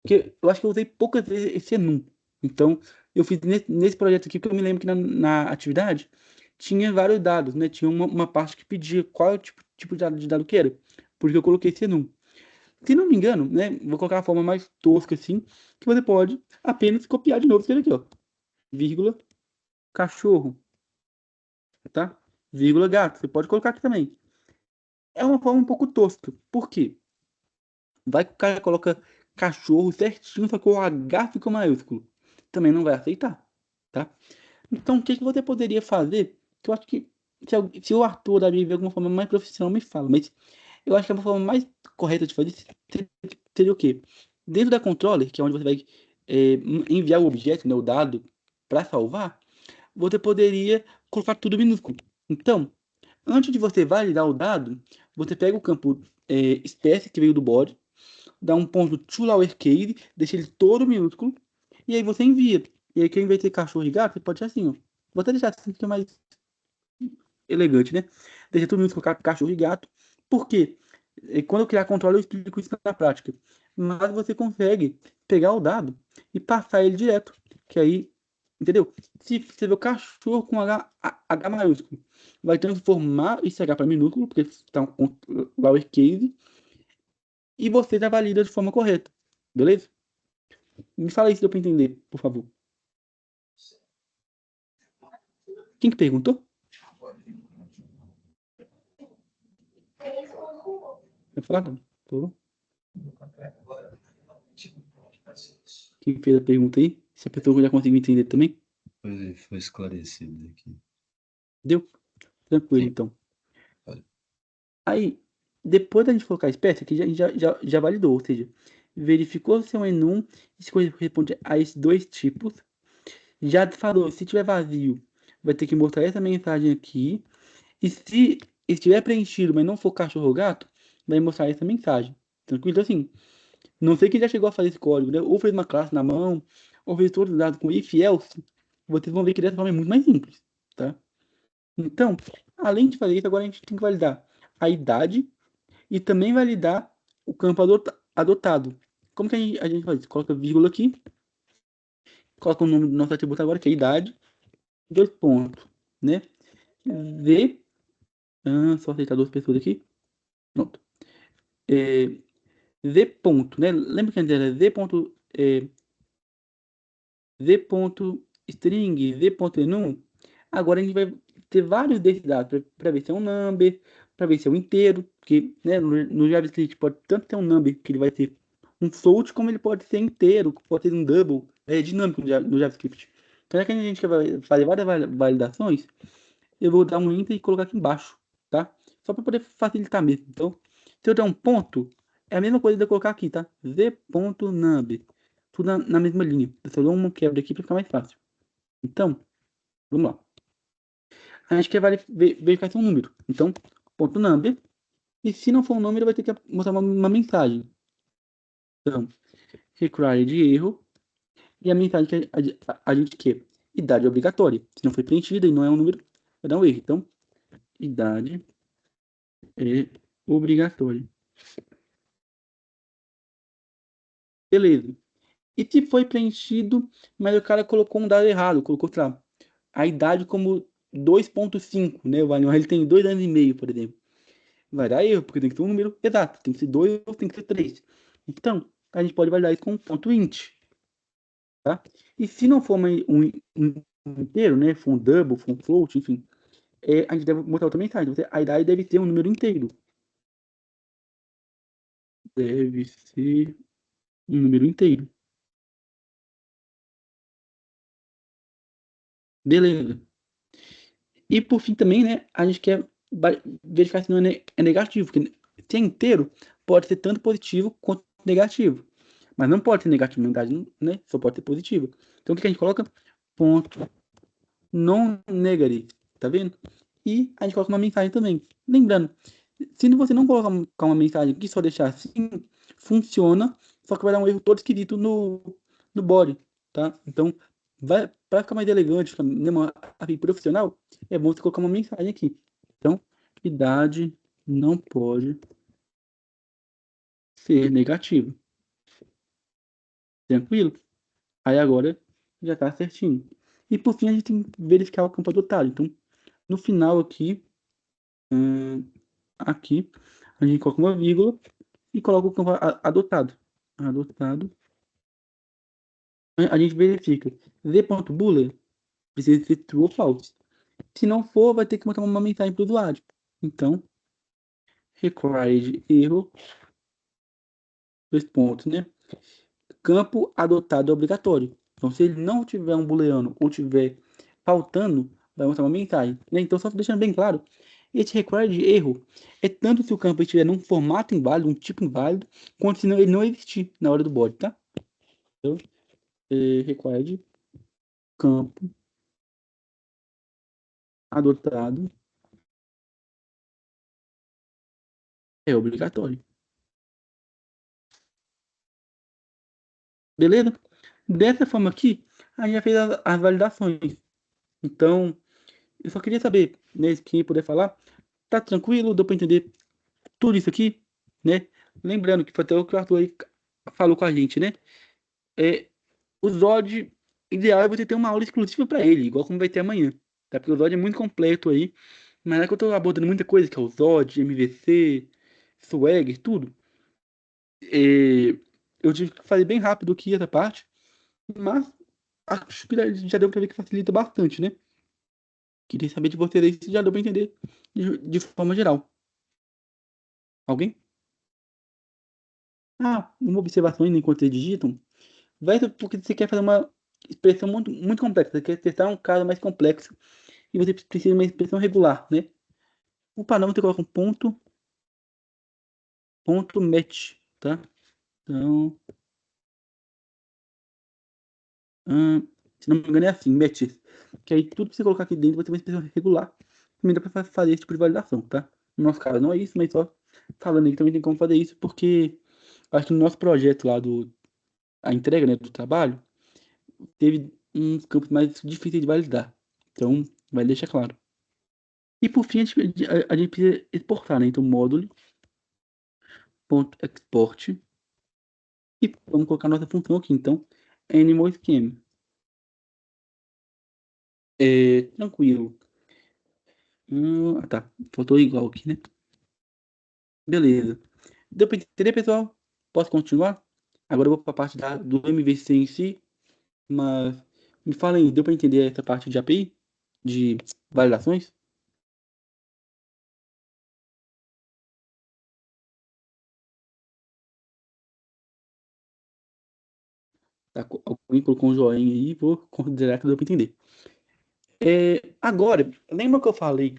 A: que eu acho que eu usei poucas vezes esse enum. Então, eu fiz nesse projeto aqui, porque eu me lembro que na atividade tinha vários dados, né? Tinha uma parte que pedia qual é o tipo de dado que era. Porque eu coloquei esse enum. Se não me engano, né? Vou colocar a forma mais tosca assim, que você pode apenas copiar de novo isso aqui, ó. Vírgula, cachorro, tá? Vírgula, gato. Você pode colocar aqui também. É uma forma um pouco tosca. Por quê? Vai que o cara coloca cachorro certinho, só que o H fica maiúsculo. Também não vai aceitar, tá? Então, o que que você poderia fazer? Que eu acho que se o Arthur da de alguma forma mais profissional, me fala, mas eu acho que a forma mais correta de fazer seria o quê? Dentro da controller, que é onde você vai enviar o objeto, né, o dado, para salvar, você poderia colocar tudo minúsculo. Então, antes de você validar o dado, você pega o campo espécie que veio do body, dá um ponto to lowercase, deixa ele todo minúsculo, e aí você envia. E aí, que ao invés de ter cachorro e gato, você pode ser assim, ó. Vou até deixar assim, que é mais elegante, né? Deixa tudo minúsculo, cachorro e gato. Por quê? Quando eu criar controle, eu explico isso na prática. Mas você consegue pegar o dado e passar ele direto. Que aí, entendeu? Se você vê o cachorro com H maiúsculo, vai transformar esse H para minúsculo, porque está um lowercase, e você já valida de forma correta. Beleza? Me fala aí se deu para entender, por favor. Quem que perguntou? Vai falar, não? Tô. Quem fez a pergunta aí? Se a pessoa já conseguiu entender também?
C: Foi esclarecido aqui.
A: Deu? Tranquilo,
C: Sim.
A: então.
C: Olha.
A: Aí, depois da gente colocar a espécie, aqui já validou, ou seja, verificou se é um enum e se corresponde a esses dois tipos. Já falou, se tiver vazio, vai ter que mostrar essa mensagem aqui. E se estiver preenchido, mas não for cachorro ou gato, vai mostrar essa mensagem. Tranquilo? Então, assim, não sei quem já chegou a fazer esse código, né? Ou fez uma classe na mão, ou fez todos os dados com if else. Vocês vão ver que dessa forma é muito mais simples, tá? Então, além de fazer isso, agora a gente tem que validar a idade e também validar o campo adotado. Como que a gente faz isso? Coloca vírgula aqui, coloca o nome do nosso atributo agora, que é idade, dois pontos, né? V, só aceitar duas pessoas aqui, pronto. V ponto, né? Lembra que antes era V ponto, V ponto string, V ponto enum? Agora a gente vai ter vários desses dados para ver se é um number, para ver se é um inteiro, porque né, no JavaScript pode tanto ter um number que ele vai ter um float, como ele pode ser inteiro, pode ser um double, é dinâmico no JavaScript. Então, já que a gente vai fazer várias validações, eu vou dar um enter e colocar aqui embaixo, tá? Só para poder facilitar mesmo. Então, se eu der um ponto, é a mesma coisa de eu colocar aqui, tá? v.number. Tudo na mesma linha. Eu só dou uma quebra aqui para ficar mais fácil. Então, vamos lá. A gente quer verificar se é um número. Então, ponto number. E se não for um número, vai ter que mostrar uma mensagem. Então, require de erro. E a mensagem que a gente quer. Idade obrigatória. Se não foi preenchida e não é um número, vai dar um erro. Então, idade é obrigatória. Beleza. E se foi preenchido, mas o cara colocou um dado errado, colocou, sei lá, a idade como 2.5, né? O Valion, ele tem 2 anos e meio, por exemplo. Vai dar erro, porque tem que ser um número exato. Tem que ser 2 ou tem que ser 3. Então, a gente pode validar isso com um ponto int, tá? E se não for um inteiro, né? For um double, for um float, enfim, a gente deve botar outra mensagem. A idade deve ter um número inteiro. Deve ser um número inteiro. Beleza. E por fim também, né, a gente quer verificar se não é negativo, porque se é inteiro, pode ser tanto positivo quanto negativo. Mas não pode ser negativo, na verdade, né? Só pode ser positivo. Então o que a gente coloca? Ponto non negative, tá vendo? E a gente coloca uma mensagem também. Lembrando, se você não colocar uma mensagem aqui, só deixar assim, funciona, só que vai dar um erro todo esquisito no body, tá? Então, para ficar mais elegante, ficar uma API profissional, é bom você colocar uma mensagem aqui. Então, idade não pode ser negativa. Tranquilo? Aí agora já tá certinho. E por fim, a gente tem que verificar o campo adotado. Então, no final aqui, aqui, a gente coloca uma vírgula e coloca o campo adotado. Adotado. A gente verifica. Z.boolean precisa ser true ou false. Se não for, vai ter que mandar uma mensagem para o usuário. Então, required erro, dois pontos, né? Campo adotado é obrigatório. Então, se ele não tiver um booleano ou tiver faltando, vai mostrar uma mensagem, né? Então, só deixando bem claro, esse required erro é tanto se o campo estiver num formato inválido, um tipo inválido, quanto se ele não existir na hora do body, tá? Então, required campo adotado é obrigatório. Beleza? Dessa forma aqui, a gente já fez as validações. Então, eu só queria saber, né, quem puder falar, tá tranquilo? Deu para entender tudo isso aqui, né? Lembrando que foi até o que o Arthur aí falou com a gente, né? O Zod, ideal é você ter uma aula exclusiva para ele, igual como vai ter amanhã, tá? Porque o Zod é muito completo aí, mas é que eu tô abordando muita coisa, que é o Zod, MVC, Swagger, tudo. Eu tive que fazer bem rápido aqui essa parte, mas acho que já deu para ver que facilita bastante, né? Queria saber de vocês aí se já deu para entender de forma geral. Alguém? Ah, uma observação ainda enquanto vocês digitam. Vai ser porque você quer fazer uma expressão muito, muito complexa. Você quer testar um caso mais complexo e você precisa de uma expressão regular, né? O padrão você coloca um ponto match, tá? Então, se não me engano é assim, matches. Que aí tudo que você colocar aqui dentro vai ter uma expressão regular. Também dá para fazer esse tipo de validação, tá? No nosso caso não é isso, mas só falando aí também tem como fazer isso, porque acho que no nosso projeto lá a entrega, né, do trabalho, teve uns campos mais difíceis de validar. Então, vai deixar claro. E por fim, a gente precisa exportar, né? Então, módulo.export. E vamos colocar nossa função aqui. Então, animal scheme. Tranquilo. Tá. Faltou igual aqui, né? Beleza. Deu para entender, pessoal? Posso continuar? Agora eu vou para a parte do MVC em si. Mas me fala aí, deu para entender essa parte de API? De validações? Tá, alguém colocou um joinha aí, vou considerar que deu para entender. Agora, lembra que eu falei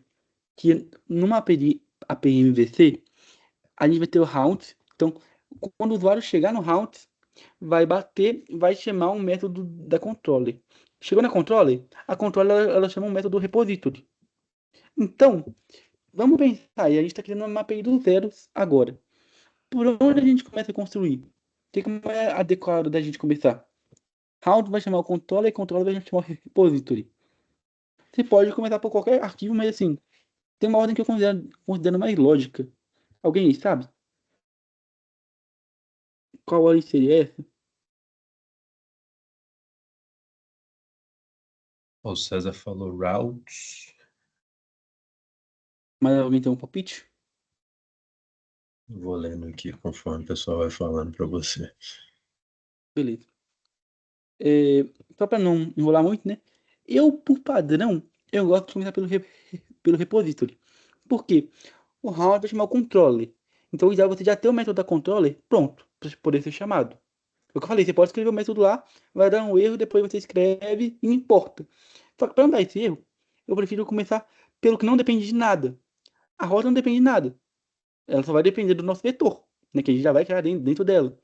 A: que numa API MVC, a gente vai ter o route. Então, quando o usuário chegar no route, vai chamar um método da controller. Chegou na controller, a controller ela chama um método repository. Então, vamos pensar aí, a gente está criando uma API dos zeros agora. Por onde a gente começa a construir? Como é adequado da gente começar? Route vai chamar o controller e controller vai chamar o repository. Você pode começar por qualquer arquivo, mas assim, tem uma ordem que eu considero mais lógica. Alguém aí sabe? Qual ordem seria essa?
C: O César falou routes.
A: Mas alguém tem um palpite?
C: Vou lendo aqui conforme o pessoal vai falando para você.
A: Beleza. Só para não enrolar muito, né? Por padrão, eu gosto de começar pelo repository. Por quê? O route vai chamar o controller. Então, o ideal é você já ter o método da controller pronto, para poder ser chamado. É o que eu falei, você pode escrever o método lá, vai dar um erro, depois você escreve e importa. Só que para não dar esse erro, eu prefiro começar pelo que não depende de nada. A rota não depende de nada. Ela só vai depender do nosso vetor, né, que a gente já vai criar dentro dela.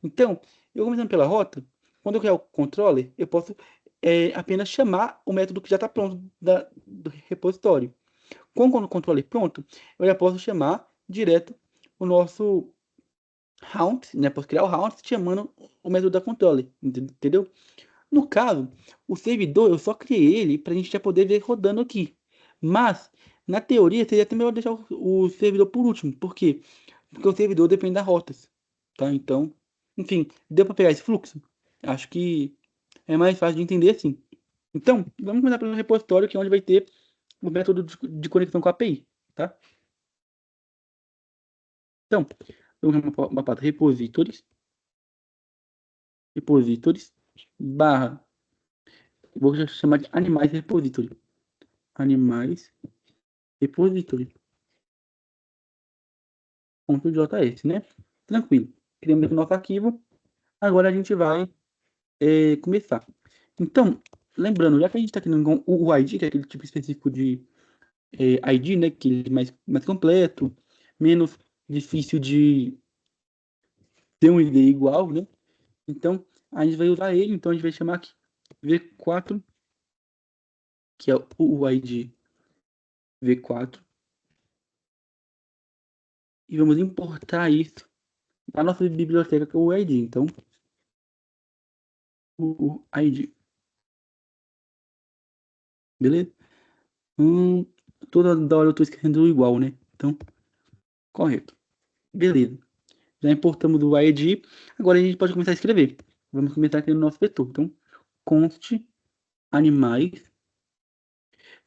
A: Então, eu começando pela rota, quando eu criar o controller, eu posso apenas chamar o método que já está pronto do repositório. Com o controller pronto, eu já posso chamar direto o nosso Round, né? Posso criar o round chamando o método da controle, entendeu? No caso, o servidor, eu só criei ele para a gente já poder ver rodando aqui. Mas, na teoria, seria até melhor deixar o servidor por último. Por quê? Porque o servidor depende das rotas, tá? Então, enfim, deu para pegar esse fluxo? Acho que é mais fácil de entender assim. Então, vamos começar pelo repositório, que é onde vai ter o método de conexão com a API, tá? Então, vamos uma pasta repositories, barra, vou chamar de animais repository. Animais repository. .js, né? Tranquilo. Criamos aqui o nosso arquivo. Agora a gente vai começar. Então, lembrando, já que a gente está criando o ID, que é aquele tipo específico de ID, né? Que é mais completo, menos difícil de ter um ID igual, né? Então, a gente vai usar ele. Então, a gente vai chamar aqui V4, que é o ID V4. E vamos importar isso na nossa biblioteca, que é o ID. Então, o ID. Beleza? Toda hora eu tô escrevendo igual, né? Então, correto. Beleza. Já importamos o ID. Agora a gente pode começar a escrever. Vamos começar aqui no nosso vetor. Então, const animais.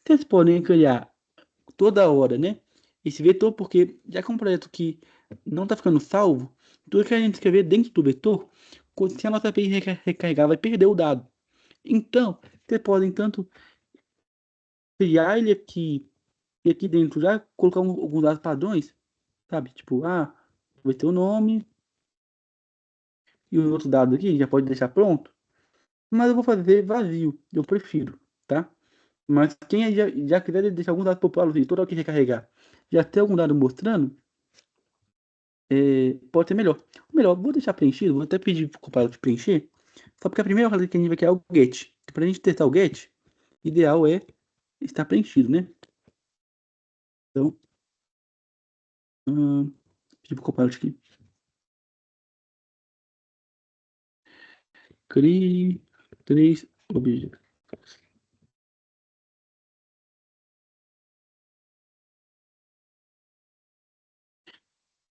A: Vocês podem criar toda hora, né? Esse vetor, porque já que é um projeto que não está ficando salvo, tudo que a gente escrever dentro do vetor, se a nossa API recarregar, vai perder o dado. Então, vocês podem tanto criar ele aqui e aqui dentro já colocar alguns dados padrões, sabe? Tipo, vai ter o nome e os outros dados aqui, já pode deixar pronto. Mas eu vou fazer vazio, eu prefiro, tá? Mas quem já quiser deixar algum dado popular, assim, toda hora que recarregar, já tem algum dado mostrando, pode ser melhor. Melhor, vou deixar preenchido, vou até pedir pro compiler de preencher, só porque a primeira coisa que a gente vai criar é o get. Pra gente testar o get, ideal é estar preenchido, né? Então, pedir pro compiler aqui. Crie 3 objetos.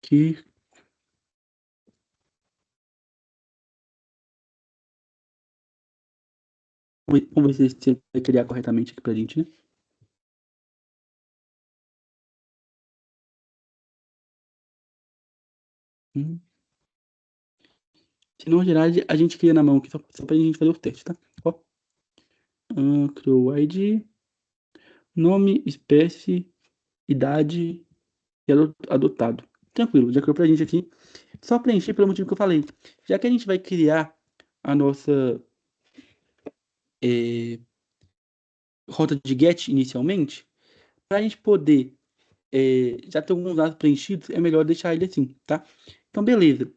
A: Que vamos ver se ele vai criar corretamente aqui pra gente, né? Hum. Se não gerar, a gente cria na mão aqui, só pra gente fazer o teste, tá? Ó. Criou ID, nome, espécie, idade e adotado. Tranquilo, já criou pra gente aqui. Só preencher pelo motivo que eu falei. Já que a gente vai criar a nossa rota de get inicialmente, pra gente poder já ter alguns dados preenchidos, é melhor deixar ele assim, tá? Então, beleza.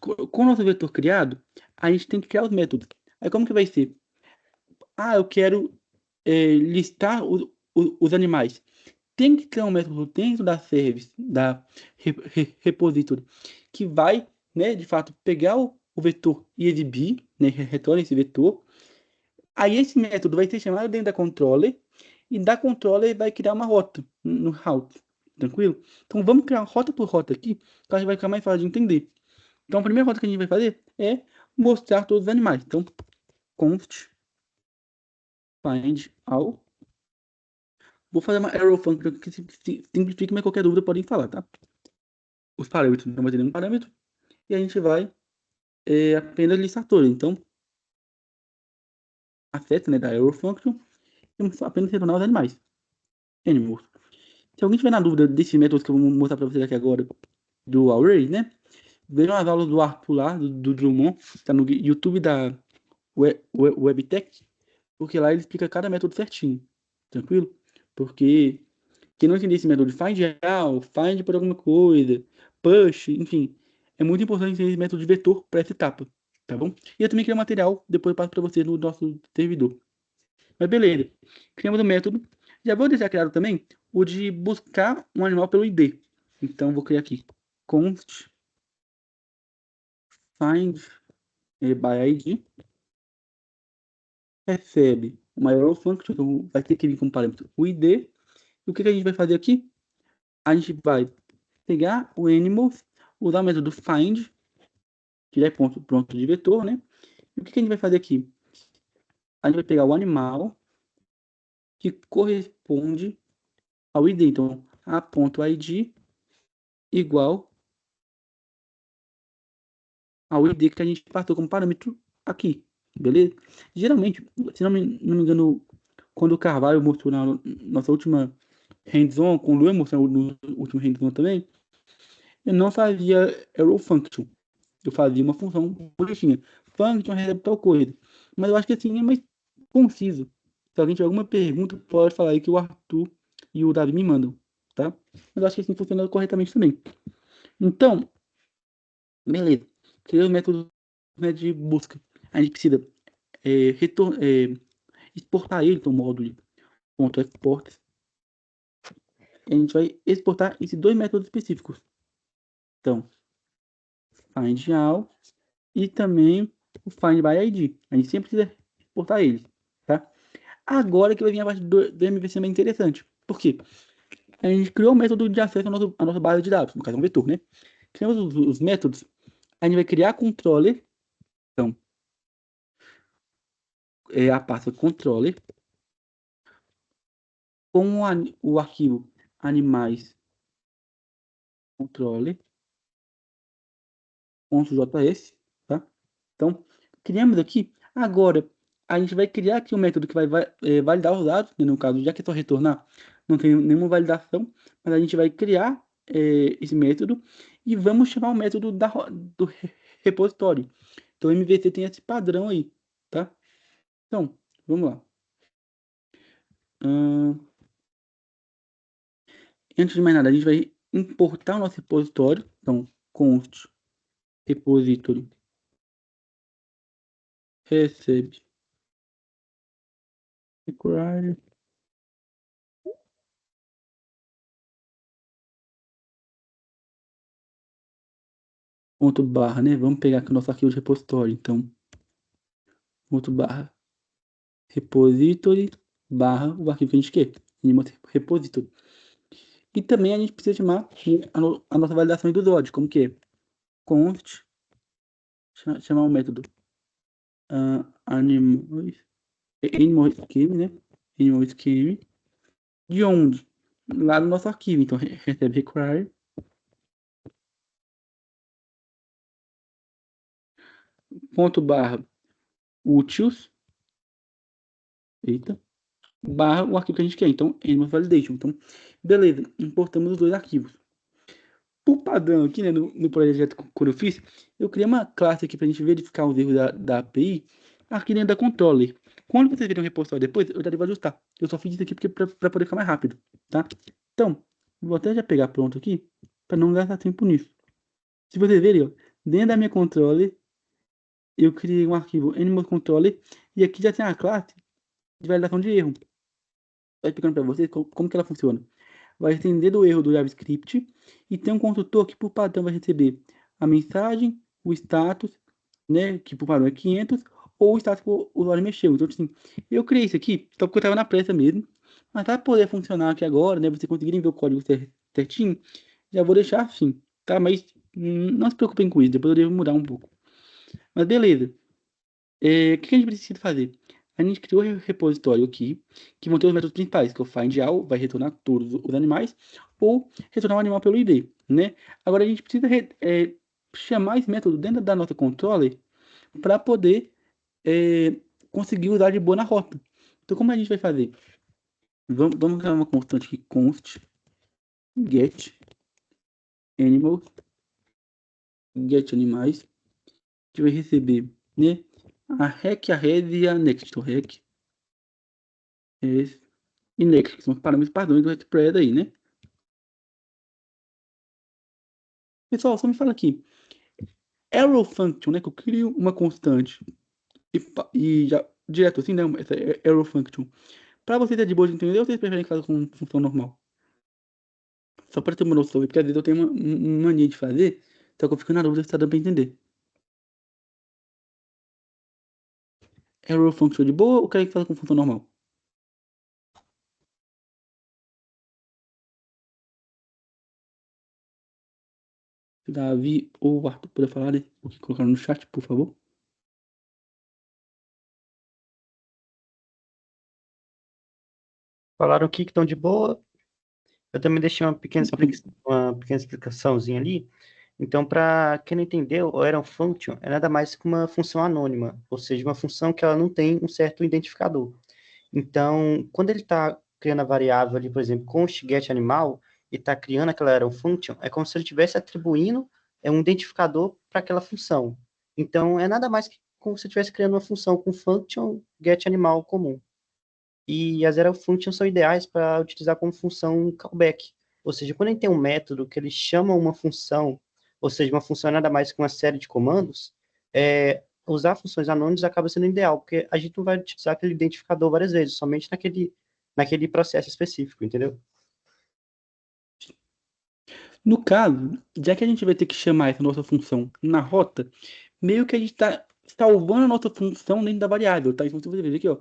A: Com o nosso vetor criado, a gente tem que criar os métodos. Aí como que vai ser? Eu quero listar os animais. Tem que criar um método dentro da service, da repository, que vai, né, de fato, pegar o vetor e exibir, né, retorna esse vetor. Aí esse método vai ser chamado dentro da controller, e da controller vai criar uma rota no route. Tranquilo? Então vamos criar rota por rota aqui, que acho que vai ficar mais fácil de entender. Então a primeira rota que a gente vai fazer é mostrar todos os animais. Então, const find all. Vou fazer uma arrow function que simplifica, mas qualquer dúvida podem falar, tá? Os parâmetros não vai ter nenhum parâmetro. E a gente vai apenas listar todos. Então, a seta, né, da arrow function, vamos apenas retornar os animais. Animals. Se alguém tiver na dúvida desse método que eu vou mostrar para vocês aqui agora, do array, né? Vejam as aulas do Arthur lá, do Drummond, tá no YouTube da Webtech, porque lá ele explica cada método certinho, tranquilo? Porque quem não entender esse método de find all, find por alguma coisa, push, enfim, é muito importante entender esse método de vetor para essa etapa, tá bom? E eu também criei um material, depois eu passo para vocês no nosso servidor. Mas beleza, criamos o método. Já vou deixar criado também o de buscar um animal pelo ID. Então vou criar aqui const find by ID recebe uma arrow function, então vai ter que vir como parâmetro o ID. E o que a gente vai fazer aqui? A gente vai pegar o animals, usar o método find, que já é pronto de vetor, né? E o que a gente vai fazer aqui? A gente vai pegar o animal que corresponde ao ID. Então, a.id igual ao ID que a gente passou como parâmetro aqui, beleza? Geralmente, se não me engano, quando o Carvalho mostrou na nossa última hands-on, quando eu mostrei no último hands-on também, eu não fazia arrow function. Eu fazia uma função bonitinha. Function recebe tal coisa. Mas eu acho que assim é mais conciso. Se alguém tiver alguma pergunta, pode falar aí que o Arthur e o Davi me mandam, tá? Mas eu acho que assim funciona corretamente também. Então, beleza. Criei o método, né, de busca. A gente precisa exportar ele, então módulo .export. A gente vai exportar esses dois métodos específicos. Então, find all e também o find by ID. A gente sempre precisa exportar eles, tá? Agora que vai vir a parte do MVC mais interessante. Por quê? A gente criou um método de acesso à nossa base de dados, no caso é um vetor, né? Criamos os métodos, a gente vai criar controller, então, a pasta controller, com o arquivo animais controller.js, tá? Então, criamos aqui. Agora, a gente vai criar aqui um método que vai validar os dados, né? No caso, já que é só retornar, não tem nenhuma validação, mas a gente vai criar esse método e vamos chamar o método do repositório. Então, o MVC tem esse padrão aí, tá? Então, vamos lá. Antes de mais nada, a gente vai importar o nosso repositório. Então, const repository recebe require ponto barra, né? Vamos pegar aqui o nosso arquivo de repositório. Então, ponto barra repository barra o arquivo que a gente quer. Repository. E também a gente precisa chamar a nossa validação do DOD, como que é? Const, chamar o método animal scheme, né? Animal scheme. De onde? Lá no nosso arquivo. Então, recebe require ponto barra utils, eita, barra o arquivo que a gente quer. Então, animal validation. Então, beleza, importamos os dois arquivos. Por padrão aqui, né, no projeto que eu fiz, eu criei uma classe aqui para a gente verificar os erros da API aqui dentro da controller. Quando vocês verem o repositório depois, eu já devo ajustar. Eu só fiz isso aqui porque para poder ficar mais rápido, tá? Então, vou até já pegar pronto aqui, para não gastar tempo nisso. Se vocês verem, ó, dentro da minha controller, eu criei um arquivo animal controller e aqui já tem a classe de validação de erro. Estou explicando para vocês como que ela funciona. Vai entender do erro do JavaScript e tem um construtor que por padrão vai receber a mensagem, o status, né, que por padrão é 500, ou o status que o usuário mexeu. Então, assim, eu criei isso aqui só porque eu estava na pressa mesmo, mas para poder funcionar aqui agora, né, vocês conseguirem ver o código certinho, já vou deixar assim, tá? Mas não se preocupem com isso, depois eu devo mudar um pouco. Mas beleza. O que a gente precisa fazer? A gente criou o repositório aqui, que vão ter os métodos principais, que é o find all, vai retornar todos os animais, ou retornar o animal pelo ID, né? Agora a gente precisa chamar esse método dentro da nossa controller para poder conseguir usar de boa na rota. Então, como a gente vai fazer? Vamos criar uma constante aqui, const get animal, get animais, que vai receber, né, a rec, a res e a next. Então, rec, res e next, que são os parâmetros padrões do Express aí, né? Pessoal, só me fala aqui. Arrow function, né? Que eu crio uma constante e já direto assim, né? Essa arrow function. Para vocês é de boa de entender ou vocês preferem que faça com função normal? Só para ter uma noção, porque às vezes eu tenho uma mania de fazer, só que eu fico na dúvida se tá dando para entender. Arrow function de boa ou quer que faça com função normal? Se Davi ou o Arthur puder falar, o que colocaram no chat, por favor.
B: Falaram aqui que estão de boa. Eu também deixei uma pequena,
A: Tá bom.
B: uma pequena explicaçãozinha ali. Então, para quem não entendeu, o arrow function é nada mais que uma função anônima, ou seja, uma função que ela não tem um certo identificador. Então, quando ele está criando a variável ali, por exemplo, const get animal, e está criando aquela arrow function, é como se ele estivesse atribuindo um identificador para aquela função. Então, é nada mais que como se estivesse criando uma função com function get animal comum. E as arrow functions são ideais para utilizar como função callback. Ou seja, quando a gente tem um método que ele chama uma função, ou seja, uma função nada mais que uma série de comandos, usar funções anônimas acaba sendo ideal, porque a gente não vai utilizar aquele identificador várias vezes, somente naquele processo específico, entendeu?
A: No caso, já que a gente vai ter que chamar essa nossa função na rota, meio que a gente está salvando a nossa função dentro da variável, tá? Então, se você ver aqui, ó,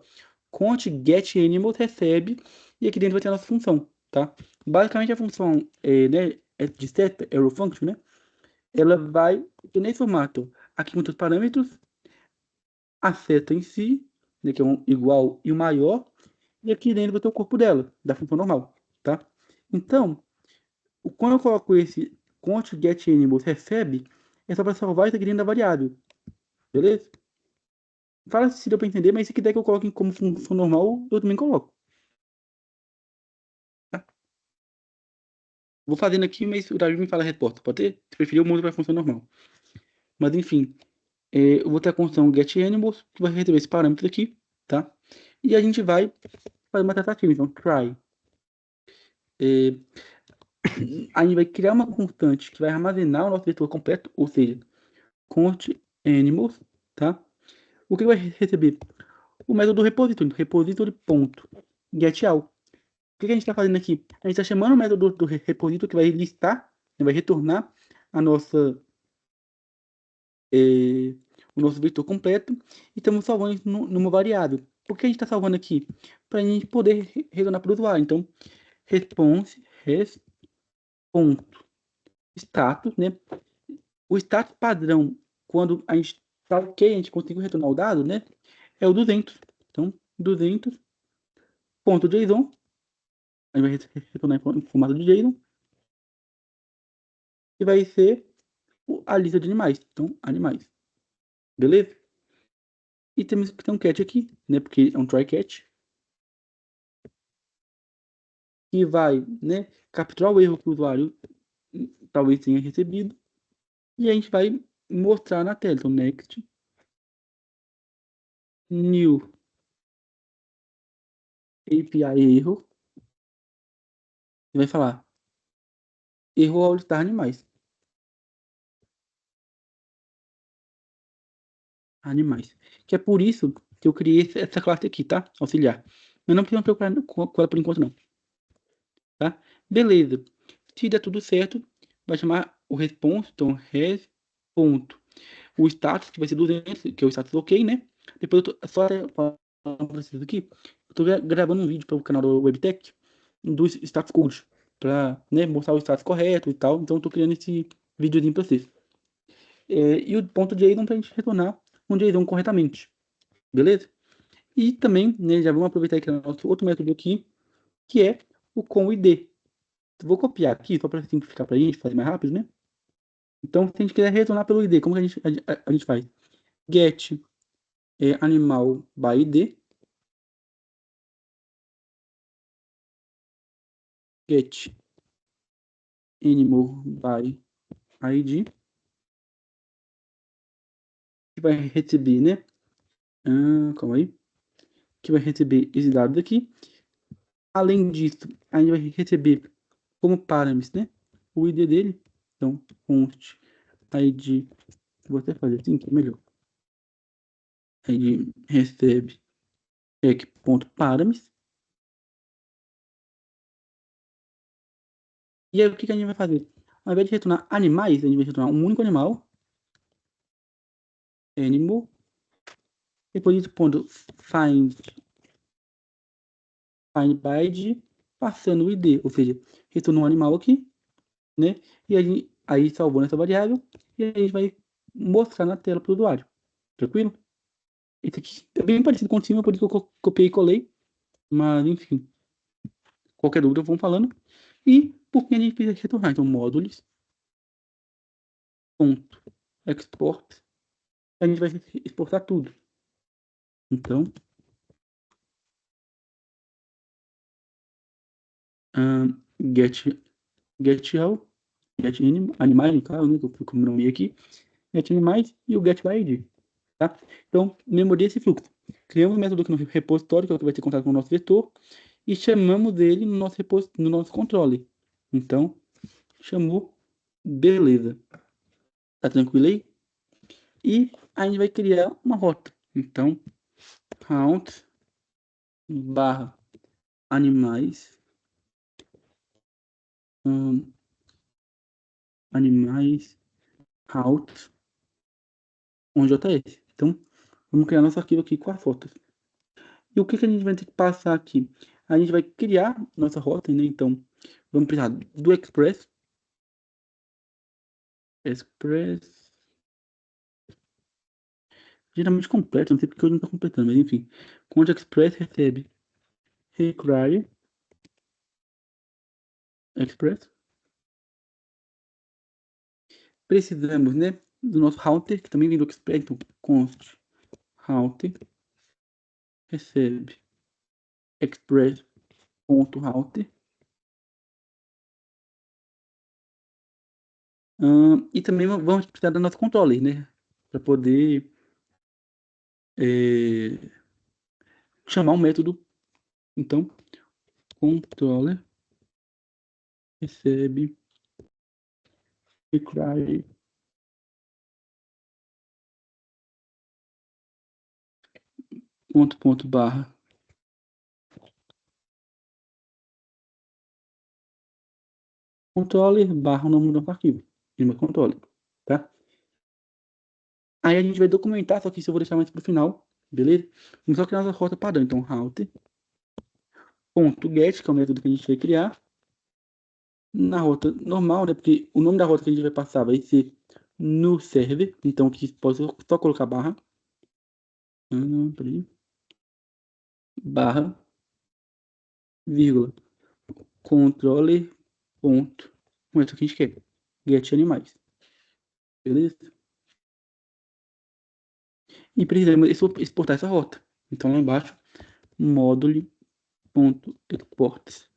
A: const get animals recebe, e aqui dentro vai ter a nossa função, tá? Basicamente, a função né, de set, arrow function, né? Ela vai ter nesse formato. Aqui muitos parâmetros, a seta em si, né, que é um igual e o maior, e aqui dentro vai ter o corpo dela, da função normal, tá? Então, quando eu coloco esse const get animals recebe, é só para salvar isso aqui dentro da variável, beleza? Fala se deu para entender, mas se quiser que eu coloque como função normal, eu também coloco. Tá? Vou fazendo aqui, mas o Davi me fala a resposta, pode ter? Se preferir, eu mudo para função normal. Mas enfim, eu vou ter a função getAnimals, que vai receber esse parâmetro aqui, tá? E a gente vai fazer uma tentativa, então try. A gente vai criar uma constante que vai armazenar o nosso vetor completo, ou seja, const animals, tá? O que vai receber? O método repository, repository.getAll. O que a gente está fazendo aqui? A gente está chamando o método do repository que vai listar, vai retornar a nossa, o nosso vetor completo e estamos salvando isso numa variável. Por que a gente está salvando aqui? Para a gente poder retornar para o usuário. Então, response, status, né? O status padrão, quando a gente está ok, a gente conseguiu retornar o dado, né? É o 200. Então, 200.json, a gente vai retornar em formato de JSON, e vai ser a lista de animais. Então, animais. Beleza? E temos que ter um catch aqui, né? Porque é um try catch. Que vai, né? Capturar o erro que o usuário talvez tenha recebido. E a gente vai mostrar na tela. Então, next. New API erro. E vai falar erro ao listar animais. Animais. Que é por isso que eu criei essa classe aqui, tá? Auxiliar. Mas não precisa me preocupar com ela por enquanto, não. Tá? Beleza. Se der tudo certo, vai chamar o response, então res. Ponto. O status, que vai ser 200, que é o status ok, né? Depois eu tô só falando pra vocês aqui, eu tô gravando um vídeo para o canal do Webtech do status code, para né, mostrar o status correto e tal. Então eu tô criando esse videozinho para vocês. E o ponto JSON para a gente retornar um JSON corretamente, beleza? E também, né, já vamos aproveitar aqui o nosso outro método aqui, que é o com ID. Vou copiar aqui, só para simplificar para a gente, fazer mais rápido, né? Então, se a gente quiser retornar pelo ID, como que a gente faz? Get animal by ID. Get animal by ID. Que vai receber, né? Calma aí. Que vai receber esse dado aqui. Além disso, a gente vai receber como parâmetros, né? O ID dele. Então, const ID. Vou até fazer assim, que é melhor. Aí recebe check.parameters. E aí o que a gente vai fazer? Ao invés de retornar animais, a gente vai retornar um único animal. Animal. Depois disso, pondo find by id, passando o id, ou seja, retornou um animal aqui, né? E aí salvou nessa variável, e aí a gente vai mostrar na tela para o usuário. Tranquilo? Esse aqui é bem parecido com o cima, por isso que eu copiei e colei. Mas, enfim. Qualquer dúvida, vão falando. E por que a gente precisa retornar? Então, módulos, ponto, export. A gente vai exportar tudo. Então, get animais, no caso, né? Que eu fui como nome aqui. Get animais e o get by id. Tá? Então, memoria esse fluxo. Criamos um método aqui no repositório, que é o que vai ter contato com o nosso vetor, e chamamos ele no nosso controle. Então, chamou, beleza. Tá tranquilo aí? E a gente vai criar uma rota. Então, count barra animais animais route onde JS. Então, vamos criar nosso arquivo aqui com as rotas. E o que a gente vai ter que passar aqui? A gente vai criar nossa rota, né? Então, vamos precisar do Express. Geralmente completo, não sei porque hoje não está completando, mas enfim. Quando Express recebe require Express. Precisamos, né, do nosso router, que também vem do Express, então const router recebe express.router. E também vamos precisar do nosso controller, né, para poder chamar um método. Então, controller recebe require ponto barra controller barra o nome do nosso arquivo, meu controller, tá? Aí a gente vai documentar, só que isso eu vou deixar mais pro final, beleza? Vamos só criar nossa rota padrão, então router.get, que é o método que a gente vai criar, na rota normal, né? Porque o nome da rota que a gente vai passar vai ser no server, então aqui pode só colocar barra, barra, vírgula, controller, ponto, com isso que a gente quer, get animais, beleza? E precisamos exportar essa rota. Então lá embaixo, módulo.exports.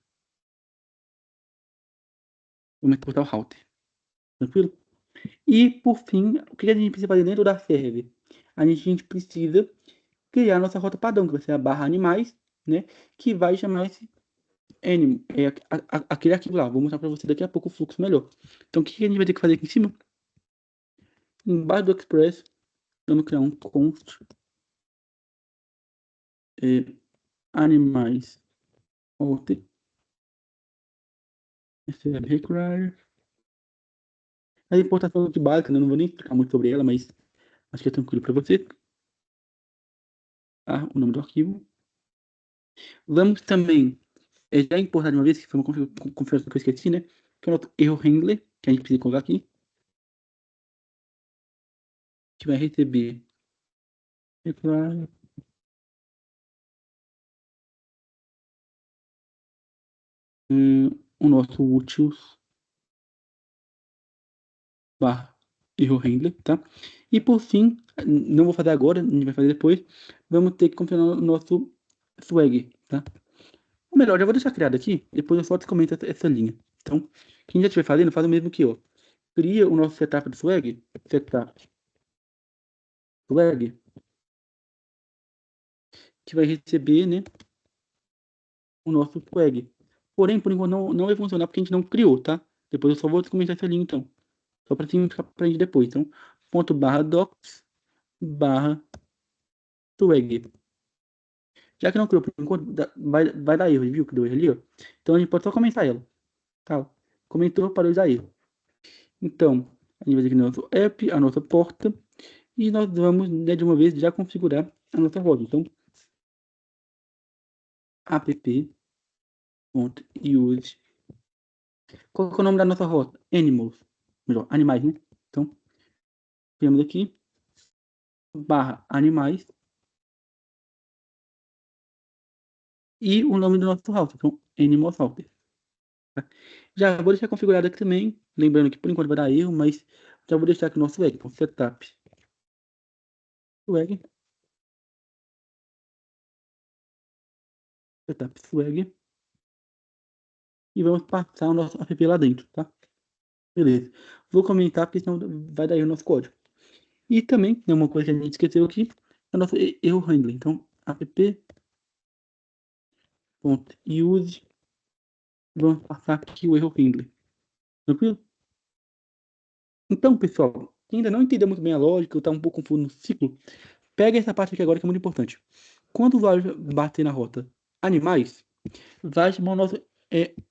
A: Vamos exportar o router. Tranquilo? E por fim, o que a gente precisa fazer dentro da server? A gente precisa criar nossa rota padrão, que vai ser a barra animais, né? Que vai chamar esse animal, aquele arquivo lá. Vou mostrar para você daqui a pouco o fluxo melhor. Então o que a gente vai ter que fazer aqui em cima? Embaixo do Express, vamos criar um const animais router recebe require. A importação de básica, né? Não vou nem explicar muito sobre ela, mas acho que é tranquilo para você. Tá? O nome do arquivo. Vamos também já importar de uma vez, que foi uma configuração que eu esqueci, né? Que é o nosso erro handler, que a gente precisa colocar aqui. Que vai receber o nosso utils barra erro handler, tá? E por fim, não vou fazer agora, a gente vai fazer depois, vamos ter que configurar o nosso swag, tá? Ou melhor, já vou deixar criado aqui, depois eu só comento essa linha. Então, quem já estiver fazendo, faz o mesmo que eu. Cria o nosso setup do swag, swag, que vai receber, né, o nosso swag. Porém, por enquanto não vai funcionar porque a gente não criou, tá? Depois eu só vou comentar essa linha então. Só para ficar pra gente depois. Então, ponto barra docs barra swag. Já que não criou por enquanto, vai dar erro, viu que deu erro ali, ó. Então a gente pode só comentar ela. Tá? Comentou, parou de dar erro. Então, a gente vai ter aqui no nosso app, a nossa porta. E nós vamos, né, de uma vez, já configurar a nossa rota. Então, app.use. Qual que é o nome da nossa rota? Animals. Melhor, animais, né? Então, temos aqui, barra animais. E o nome do nosso router. Então, Animals Router. Tá? Já vou deixar configurado aqui também. Lembrando que por enquanto vai dar erro, mas já vou deixar aqui o nosso swag. Então, setup. Swag. Setup swag. E vamos passar o nosso app lá dentro, tá? Beleza. Vou comentar porque senão vai dar erro no nosso código. E também, tem uma coisa que a gente esqueceu aqui, é o nosso erro handling. Então, app.use. Vamos passar aqui o erro handling. Tranquilo? Então, pessoal, quem ainda não entendeu muito bem a lógica, ou está um pouco confuso no ciclo, pega essa parte aqui agora que é muito importante. Quando o usuário bater na rota animais, vai chamar o nosso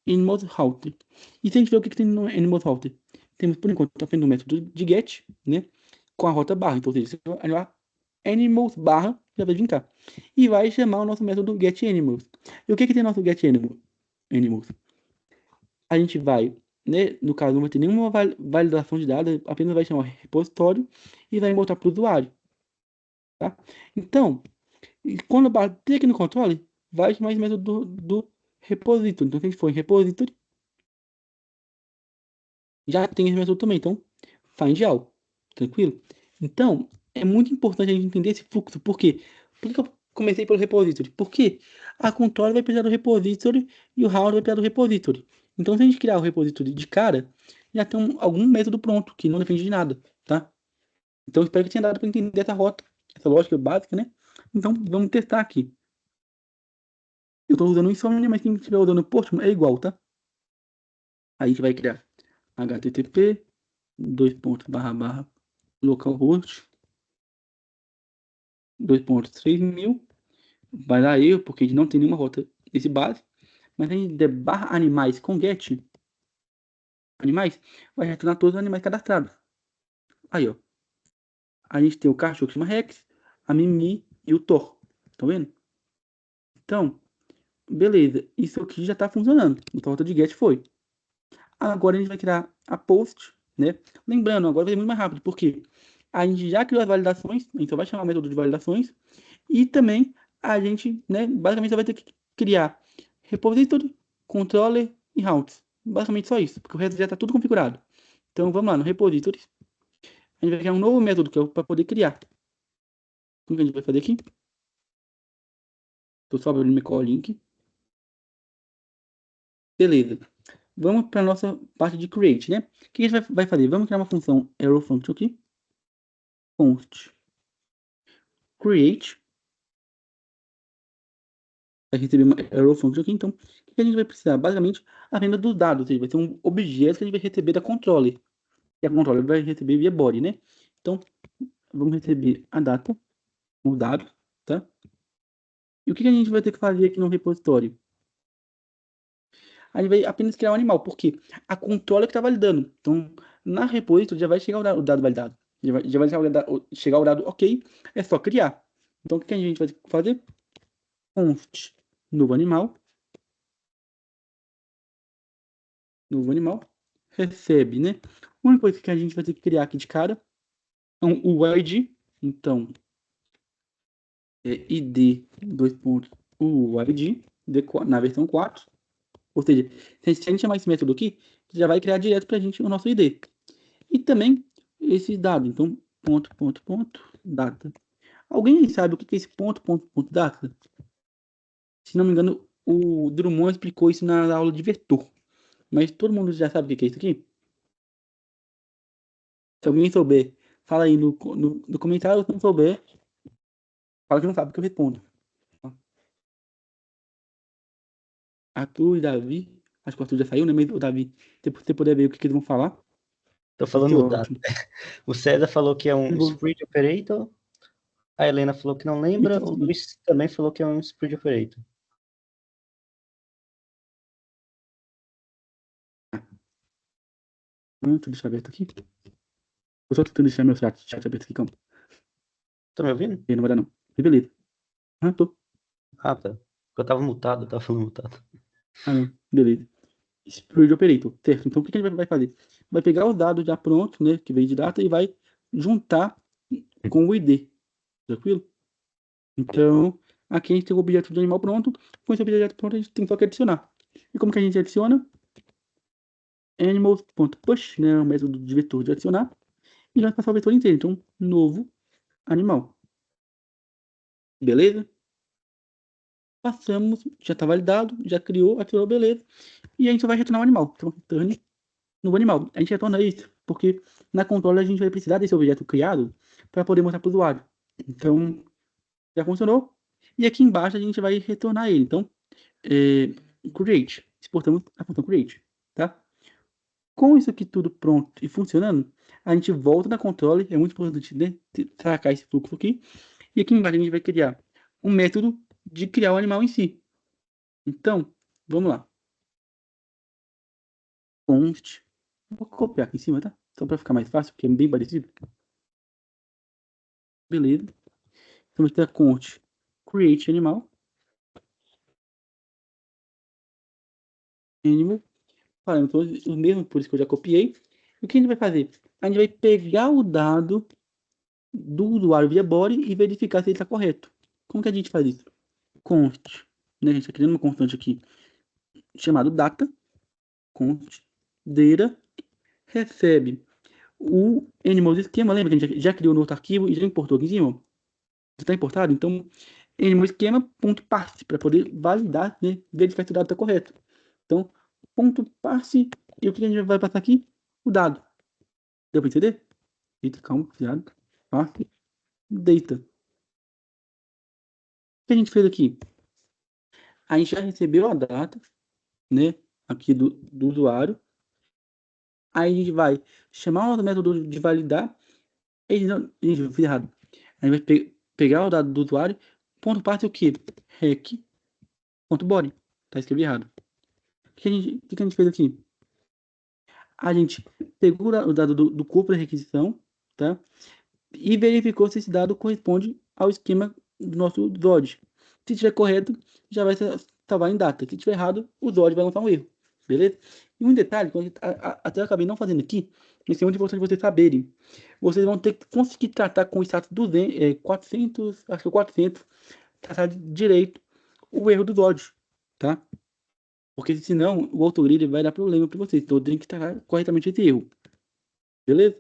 A: Animals Router. E se a gente ver o que tem no Animals Router, temos por enquanto apenas o método de get, né? Com a rota barra. Então, ou seja, se eu animar animals barra, já vai vir cá. E vai chamar o nosso método get animals. E o que tem no nosso get animals? A gente vai, né? No caso, não vai ter nenhuma validação de dados, apenas vai chamar repositório e vai botar para o usuário. Tá? Então, quando bater aqui no controle, vai chamar esse método do repository. Então, se a gente for em repository, já tem esse método também. Então, find all. Tranquilo? Então, é muito importante a gente entender esse fluxo. Por quê? Por que eu comecei pelo repository? Porque a controle vai precisar do repository e o round vai precisar do repository. Então, se a gente criar o repository de cara, já tem algum método pronto, que não depende de nada, tá? Então, espero que tenha dado para entender essa rota, essa lógica básica, né? Então, vamos testar aqui. Eu estou usando o Insomnia, mas quem estiver usando o Postman é igual, tá? Aí a gente vai criar http localhost 2.3000. Vai dar erro, porque a gente não tem nenhuma rota nesse base. Mas a gente der barra animais com get animais, vai retornar todos os animais cadastrados. Aí, ó. A gente tem o cachorro que chama Rex, a Mimi e o Thor. Estão vendo? Então, beleza. Isso aqui já está funcionando. Então a rota de get foi. Agora a gente vai criar a post, né? Lembrando, agora vai ser muito mais rápido, porque a gente já criou as validações, a gente só vai chamar o método de validações, e também a gente, né, basicamente só vai ter que criar repository, controller e routes. Basicamente só isso, porque o resto já está tudo configurado. Então vamos lá, no repository, a gente vai criar um novo método que é para poder criar. Como que a gente vai fazer aqui? Estou só abrindo meu link. Beleza. Vamos para a nossa parte de create, né? O que a gente vai fazer? Vamos criar uma função arrow function aqui. Const create. Vai receber uma arrow function aqui. Então, o que a gente vai precisar? Basicamente, a venda dos dados. Ou seja, vai ser um objeto que a gente vai receber da controller. E a controller vai receber via body, né? Então, vamos receber a data, os dados, tá? E o que a gente vai ter que fazer aqui no repositório? A gente vai apenas criar um animal, porque a controller que está validando. Então, na repository já vai chegar o dado validado. Já vai chegar o dado ok, é só criar. Então, o que a gente vai fazer? Const novo animal. Novo animal. Recebe, né? A única coisa que a gente vai ter que criar aqui de cara é um UID. Então, id 2.uid na versão 4. Ou seja, se a gente chamar esse método aqui, já vai criar direto para a gente o nosso ID. E também esse dado. Então, data. Alguém sabe o que é esse data? Se não me engano, o Drummond explicou isso na aula de vetor. Mas todo mundo já sabe o que é isso aqui? Se alguém souber, fala aí no comentário. Se não souber, fala que não sabe que eu respondo. Arthur e Davi. Acho que o Arthur já saiu, né? Mas o Davi, se você puder ver o que eles vão falar.
B: Tô falando o dado.
A: Ótimo.
B: O César falou que é um spread operator. A Helena falou que não lembra. O Luiz também falou que é um spread operator.
A: Deixa eu aberto aqui. Eu só tentando deixar meu chat aberto aqui, calma.
B: Tá me ouvindo?
A: Não vai dar não. Beleza. Ah, tô.
B: Ah, tá. Eu tava mutado, eu tava falando mutado.
A: Ah, não. Beleza. Spirit Operator, certo? Então, o que que a gente vai fazer? Vai pegar os dados já prontos, né, que veio de data, e vai juntar com o ID, tranquilo? Então, aqui a gente tem o objeto do animal pronto. Com esse objeto pronto, a gente tem só que adicionar. E como que a gente adiciona? Animals.push, né, o método de vetor de adicionar. E vai passar o vetor inteiro. Então, novo animal. Beleza? Passamos, já está validado, já criou, ativou, beleza. E a gente vai retornar o animal. Então, return no animal. A gente retorna isso porque na controller a gente vai precisar desse objeto criado para poder mostrar para o usuário. Então, já funcionou. E aqui embaixo a gente vai retornar ele. Então, create. Exportamos a função create, tá? Com isso aqui tudo pronto e funcionando, a gente volta na controller. É muito importante, né, tracar esse fluxo aqui. E aqui embaixo a gente vai criar um método de criar o animal em si. Então, vamos lá. Const. Vou copiar aqui em cima, tá? Só para ficar mais fácil, porque é bem parecido. Beleza. Então, a gente tem const create animal. Animal. Parâmetros os mesmos, por isso que eu já copiei. E o que a gente vai fazer? A gente vai pegar o dado do usuário via body e verificar se ele está correto. Como que a gente faz isso? Const. Né? A gente está criando uma constante aqui chamada data. Const data recebe o animal esquema. Lembra que a gente já criou no outro arquivo e já importou aqui em cima? Já está importado? Então, animal esquema.parse para poder validar, né? Verificar se o dado está correto. Então, ponto parse. E o que a gente vai passar aqui? O dado. Deu para entender? Eita, calma, cuidado. Parse data. O que a gente fez aqui? A gente já recebeu a data, né? Aqui do usuário. Aí a gente vai chamar o método de validar. Gente, eu fiz errado. A gente vai pegar o dado do usuário. Ponto parte o quê? Rec. Ponto body. Tá escrito errado. O que a gente fez aqui? A gente pegou o dado do corpo da requisição, tá? E verificou se esse dado corresponde ao esquema do nosso DOD. Se estiver correto, já vai salvar em data. Se estiver errado, o DOD vai lançar um erro. Beleza? E um detalhe, que até eu acabei não fazendo aqui, isso é muito importante vocês saberem. Vocês vão ter que conseguir tratar com o status 200, 400, acho que é 400, tratar direito o erro do DOD, tá? Porque senão o autogrid vai dar problema para vocês. Então tem que tratar corretamente esse erro. Beleza?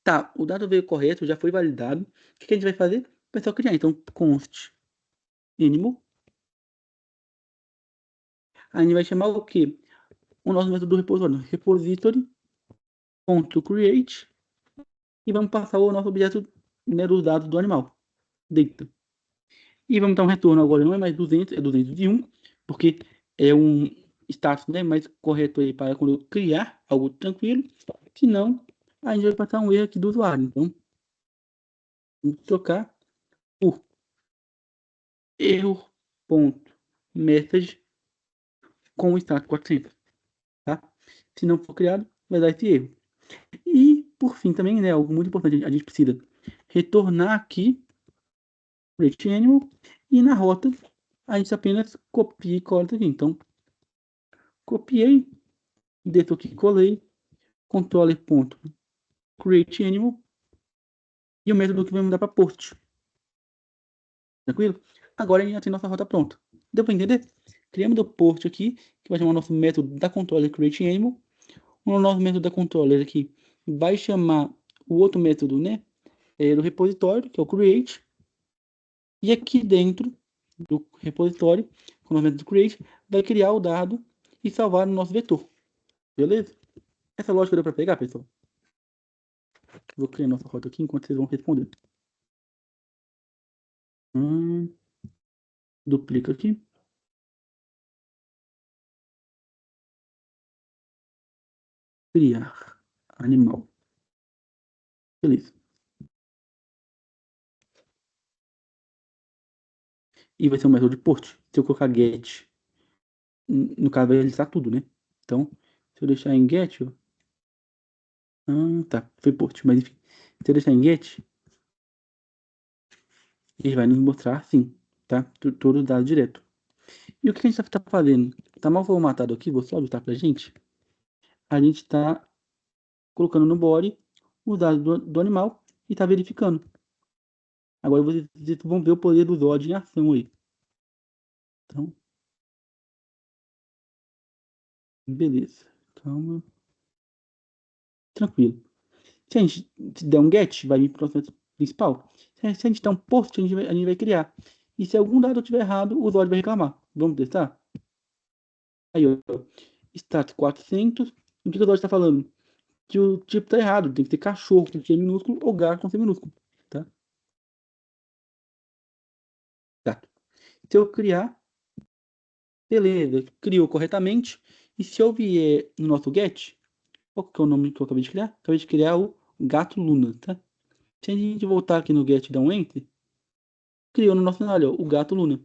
A: Tá, o dado veio correto, já foi validado. O que a gente vai fazer? O pessoal criar. Então, const animal. A gente vai chamar o quê? O nosso método do repositório. Repository.create. E vamos passar o nosso objeto, né, dos dados do animal. Data. E vamos dar um retorno agora. Não é mais 200, é 201. Porque é um status, né, mais correto aí para quando eu criar algo tranquilo. Senão, a gente vai passar um erro aqui do usuário. Então, vamos trocar por error.message com o status 400, tá? Se não for criado, vai dar esse erro. E, por fim, também, né, algo muito importante, a gente precisa retornar aqui create animal e na rota a gente apenas copia e cola aqui. Então, copiei, desço aqui, colei, controller.create animal e o método que vai mudar para post. Tranquilo? Agora a gente já tem nossa rota pronta. Deu para entender? Criamos do post aqui, que vai chamar o nosso método da controller create animal. O nosso método da controller aqui vai chamar o outro método, né, do repositório, que é o create. E aqui dentro do repositório, com o método create, vai criar o dado e salvar no nosso vetor. Beleza? Essa lógica deu para pegar, pessoal? Vou criar nossa rota aqui enquanto vocês vão responder. Duplica aqui. Criar animal. Beleza. E vai ser um método de post. Se eu colocar get, no caso vai listar tudo, né? Então, se eu deixar em get, ó, tá, foi post, mas enfim. Se eu deixar em get, ele vai nos mostrar assim, tá? Todo o dado direto. E o que a gente tá fazendo? Tá mal formatado aqui, vou só botar pra gente. A gente tá colocando no body os dados do animal e tá verificando. Agora vocês vão ver o poder do Zod em ação aí. Então, beleza. Calma. Tranquilo. Se a gente der um get, vai vir para o processo principal. Se a gente der um post, a gente vai criar. E se algum dado estiver errado, o Zod vai reclamar. Vamos testar? Aí, ó. Status 400. O que o Zod está falando? Que o tipo está errado. Tem que ter cachorro com C minúsculo ou gato com C minúsculo. Tá? Tá. Se eu criar, beleza. Criou corretamente. E se eu vier no nosso get, qual que é o nome que eu acabei de criar? Acabei de criar o gato Luna, tá? Se a gente voltar aqui no get e dar um enter, criou no nosso cenário, ó, o gato Luna.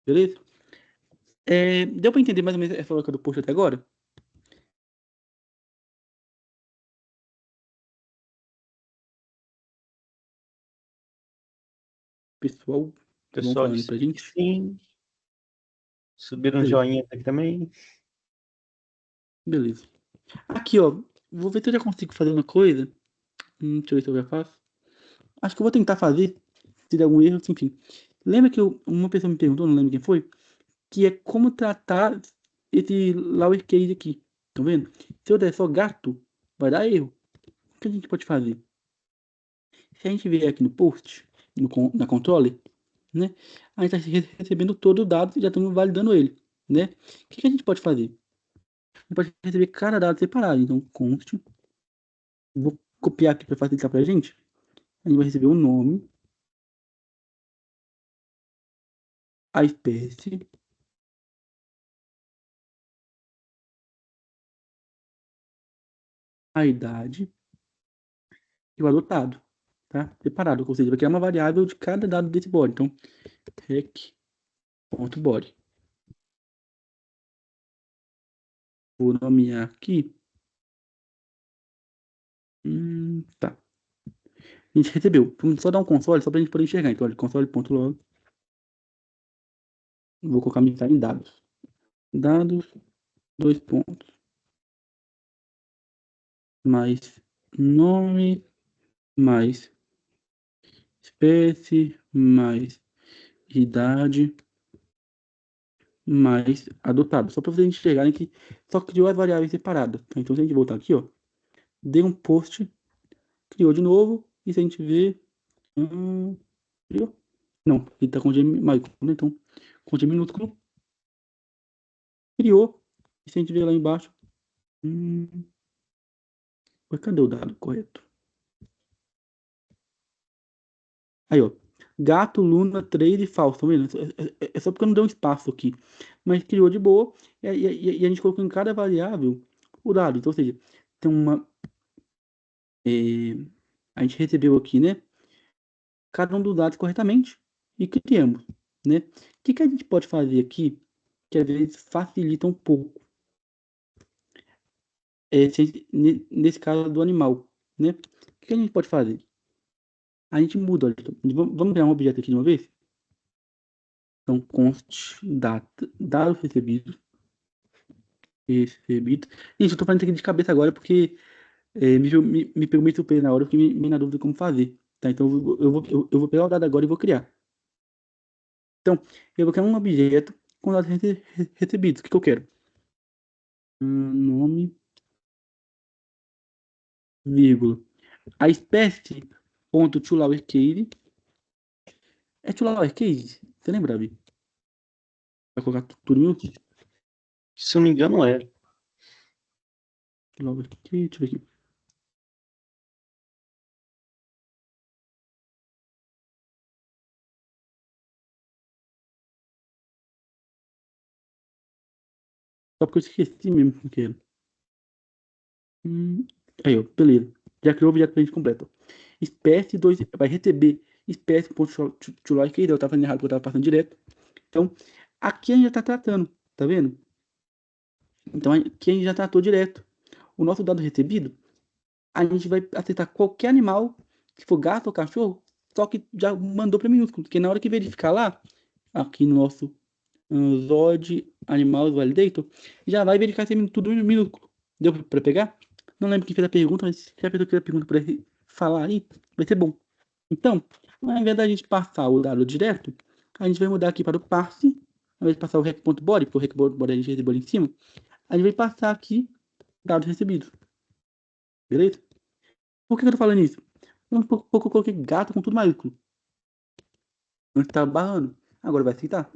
A: Beleza? Deu pra entender mais ou menos essa lógica do post até agora? Pessoal, vão
B: Pessoal
A: falando
B: disse
A: pra
B: que
A: gente.
B: sim. Subiram um
A: Beleza.
B: joinha aqui também.
A: Beleza. Aqui, ó. Vou ver se eu já consigo fazer uma coisa. Deixa eu ver se eu já faço. Acho que eu vou tentar fazer. Se der algum erro, enfim. Lembra que uma pessoa me perguntou, não lembro quem foi, que é como tratar esse lowercase aqui. Estão vendo? Se eu der só gato, vai dar erro. O que a gente pode fazer? Se a gente vier aqui no post, na controle, né? A gente está recebendo todo o dado e já estamos validando ele, né? O que a gente pode fazer? A gente pode receber cada dado separado. Então, const, vou copiar aqui para facilitar para a gente. A gente vai receber o nome, a espécie, a idade e o adotado, tá? Separado, ou seja, vai criar uma variável de cada dado desse body. Então, rec.body. Vou nomear aqui. Tá. A gente recebeu. Vamos só dar um console, só para a gente poder enxergar. Então, olha, console.log. Vou colocar mensagem em dados. Dados, dois pontos. Mais nome, mais espécie, mais idade, mais adotado. Só para vocês enxergarem que só criou as variáveis separadas. Tá? Então, se a gente voltar aqui, ó, dei um post, criou de novo, e se a gente ver. Criou? Não, ele tá com G maiúsculo, né? Então, com G minúsculo, criou. E se a gente ver lá embaixo. Cadê o dado correto? Aí, ó. Gato, Luna, trade e falso, tá vendo? É só porque não deu um espaço aqui. Mas criou de boa e a gente colocou em cada variável o dado. Então, ou seja, tem uma. A gente recebeu aqui, né? Cada um dos dados corretamente e criamos, né? O que a gente pode fazer aqui que às vezes facilita um pouco? Nesse caso do animal, né? O que a gente pode fazer? A gente muda, olha, vamos criar um objeto aqui de uma vez? Então, const data, dados recebidos. Recebido. Gente, eu tô fazendo isso aqui de cabeça agora porque me pegou meio surpresa na hora, eu fiquei meio na dúvida como fazer. Tá? Então, eu vou pegar o dado agora e vou criar. Então, eu vou criar um objeto com dados recebidos. O que eu quero? Nome, vírgula. A espécie, ponto to lowercase. É to lowercase? Você lembra, Davi? Vai colocar tudo em minúsculo?
B: Se eu não me engano, é.
A: To lowercase, deixa eu ver aqui. Só porque eu esqueci mesmo que era. Aí, ó, beleza. Já criou o objeto pra gente completo. Espécie 2 vai receber espécie.toLike, eu tava fazendo errado porque eu tava passando direto. Então, aqui a gente já tá tratando, tá vendo? Então, aqui a gente já tratou direto. O nosso dado recebido, a gente vai aceitar qualquer animal, se for gato ou cachorro, só que já mandou para minúsculo, porque na hora que verificar lá, aqui no nosso Zod Animals Validator, já vai verificar se é tudo minúsculo. Deu para pegar? Não lembro quem fez a pergunta, mas se a pessoa fizer a pergunta para falar aí, vai ser bom. Então, ao invés da gente passar o dado direto, a gente vai mudar aqui para o parse, ao invés de passar o rec.body, porque o rec.body a gente recebeu ali em cima, a gente vai passar aqui dados recebidos. Beleza? Por que eu tô falando isso? Porque eu coloquei gato com tudo maiúsculo. Antes tava barrando. Agora vai aceitar.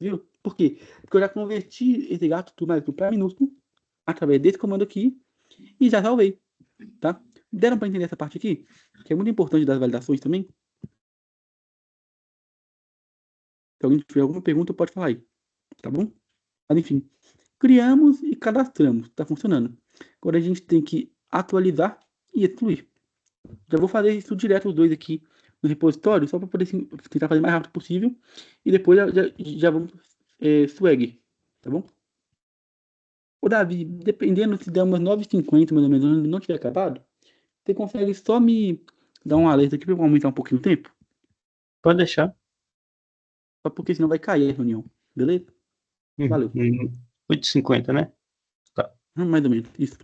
A: Viu? Por quê? Porque eu já converti esse gato tudo maiúsculo para minúsculo através desse comando aqui e já salvei. Tá? Deram para entender essa parte aqui? Que é muito importante das validações também. Se alguém tiver alguma pergunta, pode falar aí. Tá bom? Mas enfim. Criamos e cadastramos. Tá funcionando. Agora a gente tem que atualizar e excluir. Já vou fazer isso direto os dois aqui no repositório, só para poder tentar fazer o mais rápido possível. E depois já vamos swag, tá bom? Ô Davi, dependendo se der umas 9h50 mais ou menos, não tiver acabado, você consegue só me dar um alerta aqui para eu aumentar um pouquinho o tempo?
B: Pode deixar.
A: Só porque senão vai cair a reunião, beleza? Valeu.
B: 8h50, né?
A: Mais ou menos, isso.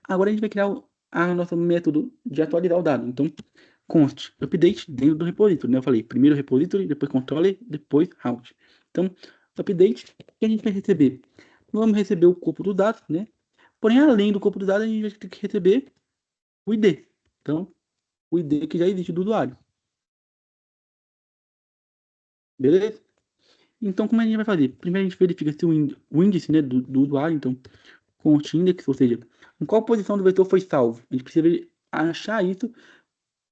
A: Agora a gente vai criar o nosso método de atualizar o dado. Então, const update dentro do repository, né? Eu falei, primeiro repository, depois controller, depois route. Então, update, o que a gente vai receber? Vamos receber o corpo dos dados, né? Porém, além do corpo dos dados, a gente vai ter que receber o ID. Então, o ID que já existe do usuário. Beleza? Então, como a gente vai fazer? Primeiro, a gente verifica se o índice, né, do usuário, então, const index, ou seja, em qual posição do vetor foi salvo. A gente precisa achar isso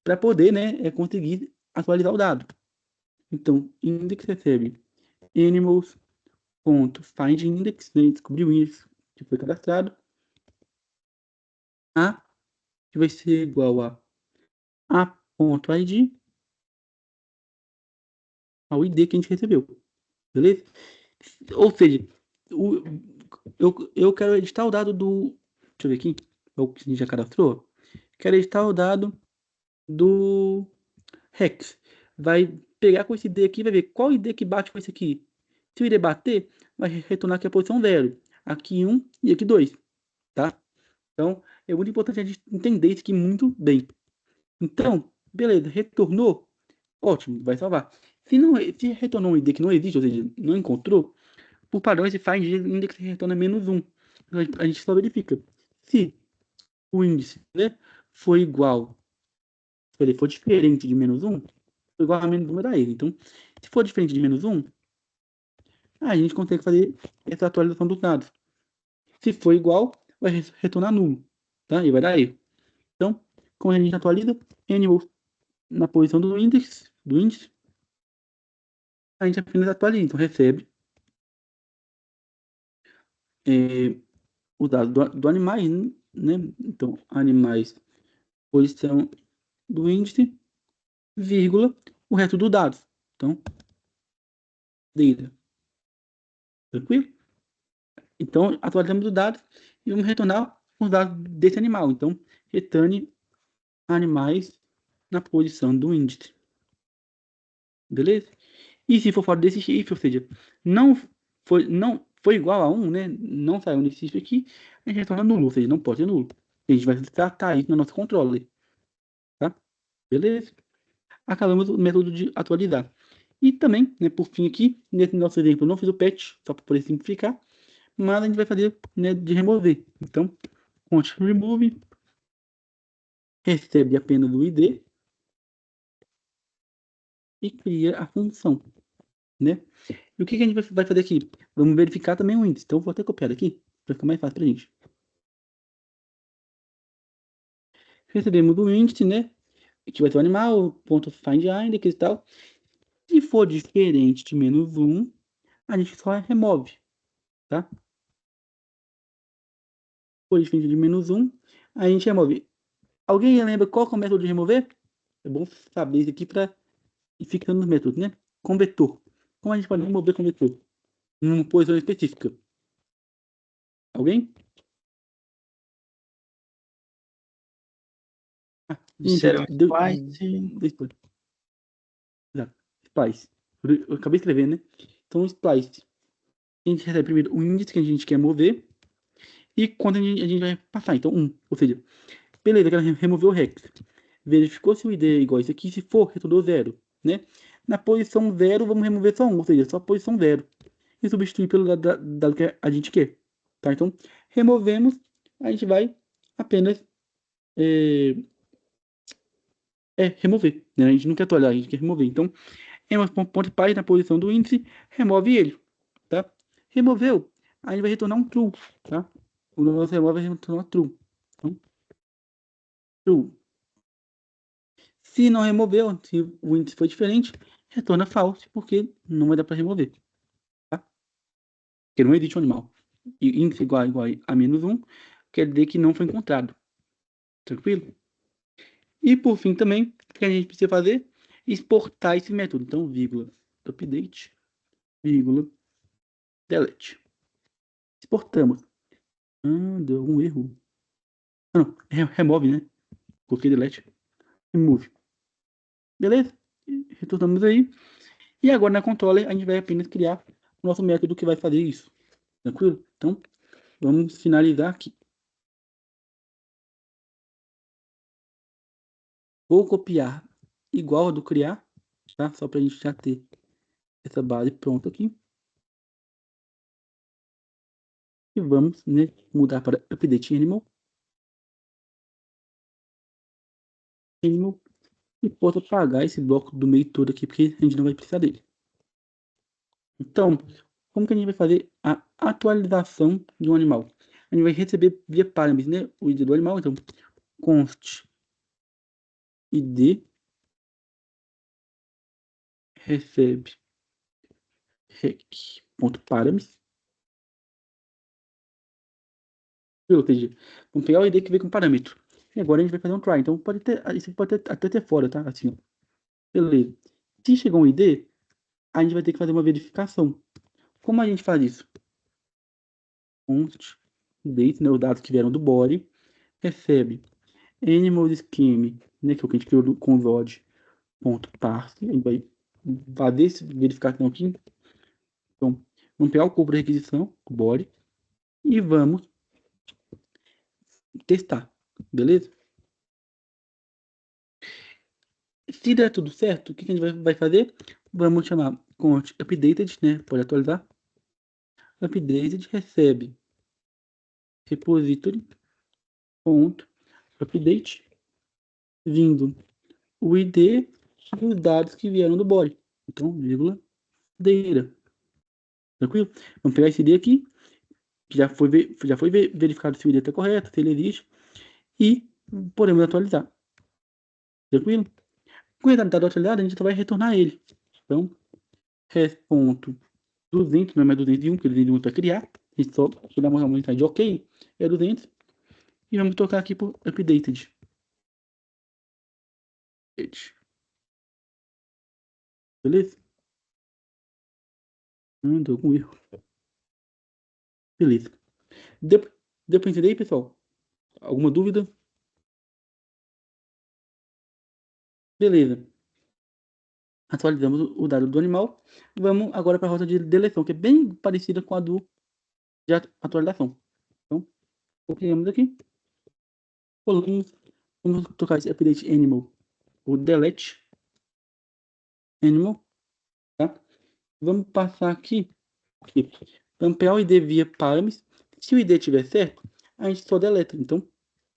A: para poder, né, conseguir atualizar o dado. Então, index recebe animals.findIndex, né, descobrir o índice que foi cadastrado, a que vai ser igual a a.id ao ID que a gente recebeu, beleza? Ou seja, eu quero editar o dado do, deixa eu ver aqui, é o que a gente já cadastrou, quero editar o dado do Rex, vai pegar com esse ID aqui, vai ver qual ID que bate com esse aqui. Se o ID bater, vai retornar aqui a posição 0. Aqui 1 e aqui 2. Tá? Então, é muito importante a gente entender isso aqui muito bem. Então, beleza, retornou, ótimo, vai salvar. Se retornou um ID que não existe, ou seja, não encontrou, por padrão esse find index retorna -1. Então, a gente só verifica. Se o índice, né, foi igual, se ele for diferente de -1, foi igual a -1 era ele. Então, se for diferente de -1, a gente consegue fazer essa atualização dos dados. Se for igual, vai retornar nulo, tá? E vai dar erro. Então, como a gente atualiza, animal na posição do índice, a gente apenas atualiza. Então, recebe os dados do animais, né? Então, animais, posição do índice, vírgula, o resto dos dados. Então, data. Tranquilo? Então, atualizamos os dados e vamos retornar os dados desse animal. Então, returne animais na posição do índice. Beleza? E se for fora desse chifre, ou seja, não foi igual a 1, né? Não saiu nesse chifre aqui, a gente retorna nulo, ou seja, não pode ser nulo. A gente vai tratar isso no nosso controle. Tá? Beleza? Acabamos o método de atualizar. E também, né, por fim aqui, nesse nosso exemplo, eu não fiz o patch, só para poder simplificar, mas a gente vai fazer, né, de remover. Então, const remove, recebe apenas o ID e cria a função, né? E o que a gente vai fazer aqui? Vamos verificar também o índice. Então, eu vou até copiar aqui, para ficar mais fácil para a gente. Recebemos o índice, né? Que vai ter o animal, ponto find index e tal. Se for diferente de -1, a gente só remove, tá? Se for diferente de -1, a gente remove. Alguém lembra qual é o método de remover? É bom saber isso aqui para ir ficando nos métodos, né? Com vetor. Como a gente pode remover com vetor? Numa posição específica. Alguém?
B: Disseram
A: deu
B: splice.
A: spoiler. Exato. Splice. Eu acabei de escrever, né? Então, splice. A gente recebe primeiro o índice que a gente quer mover e quando a gente vai passar. Então, 1. Ou seja, beleza, ela removeu o hex. Verificou se o ID é igual a isso aqui. Se for, retornou 0, né? Na posição 0, vamos remover só 1, ou seja, só a posição 0. E substituir pelo dado que a gente quer. Tá? Então, removemos, a gente vai apenas remover, né? A gente não quer atualizar, a gente quer remover. Então, ponto pai na posição do índice, remove ele, tá? Removeu, aí ele vai retornar um true, tá? O nosso remove vai retornar true. Então, true. Se não removeu, se o índice foi diferente, retorna false, porque não vai dar para remover, tá? Porque não existe um animal. E índice igual a -1, quer dizer que não foi encontrado. Tranquilo? E por fim também, o que a gente precisa fazer? Exportar esse método. Então, vírgula, update, vírgula, delete. Exportamos. Deu algum erro. Não, remove, né? Coloquei delete. Remove. Beleza? Retornamos aí. E agora na controller a gente vai apenas criar o nosso método que vai fazer isso. Tranquilo? Então, vamos finalizar aqui. Vou copiar igual ao do criar, tá? Só para a gente já ter essa base pronta aqui. E vamos, né, mudar para update animal. E posso apagar esse bloco do meio todo aqui, porque a gente não vai precisar dele. Então, como que a gente vai fazer a atualização de um animal? A gente vai receber via parâmetros, né? O ID do animal, então, const ID recebe rec.params. Ou seja, vamos pegar o ID que veio com parâmetro. E agora a gente vai fazer um try. Então, pode ter, isso pode até ter fora, tá? Assim, ó. Beleza. Se chegar um ID, a gente vai ter que fazer uma verificação. Como a gente faz isso? Const date, né? Os dados que vieram do body, recebe animal scheme, né? Que é o que a gente criou com o Zod.parse. A gente vai fazer essa verificação aqui. Então, vamos pegar o corpo da requisição, o body, e vamos testar. Beleza? Se der tudo certo, o que a gente vai fazer? Vamos chamar const updated, né? Pode atualizar. Updated recebe repository ponto update vindo o ID e os dados que vieram do body. Então, vírgula, deira. Tranquilo? Vamos pegar esse ID aqui, que já foi verificado se o ID está correto, se ele existe, e podemos atualizar. Tranquilo? Com o dado atualizado, a gente só vai retornar ele. Então, res.200, não é mais 201, porque 201 para criar. A gente só dá uma mensagem de OK, é 200. E vamos tocar aqui por updated. Beleza? Deu algum erro. Beleza. Deu para entender aí, pessoal? Alguma dúvida? Beleza. Atualizamos o dado do animal. Vamos agora para a rota de deleção, que é bem parecida com a do de atualização. Então, copiamos aqui. Vamos tocar esse update animal, o delete animal, tá? Vamos passar aqui. Vamos pegar o ID via params. Se o ID estiver certo, a gente só deleta. Então,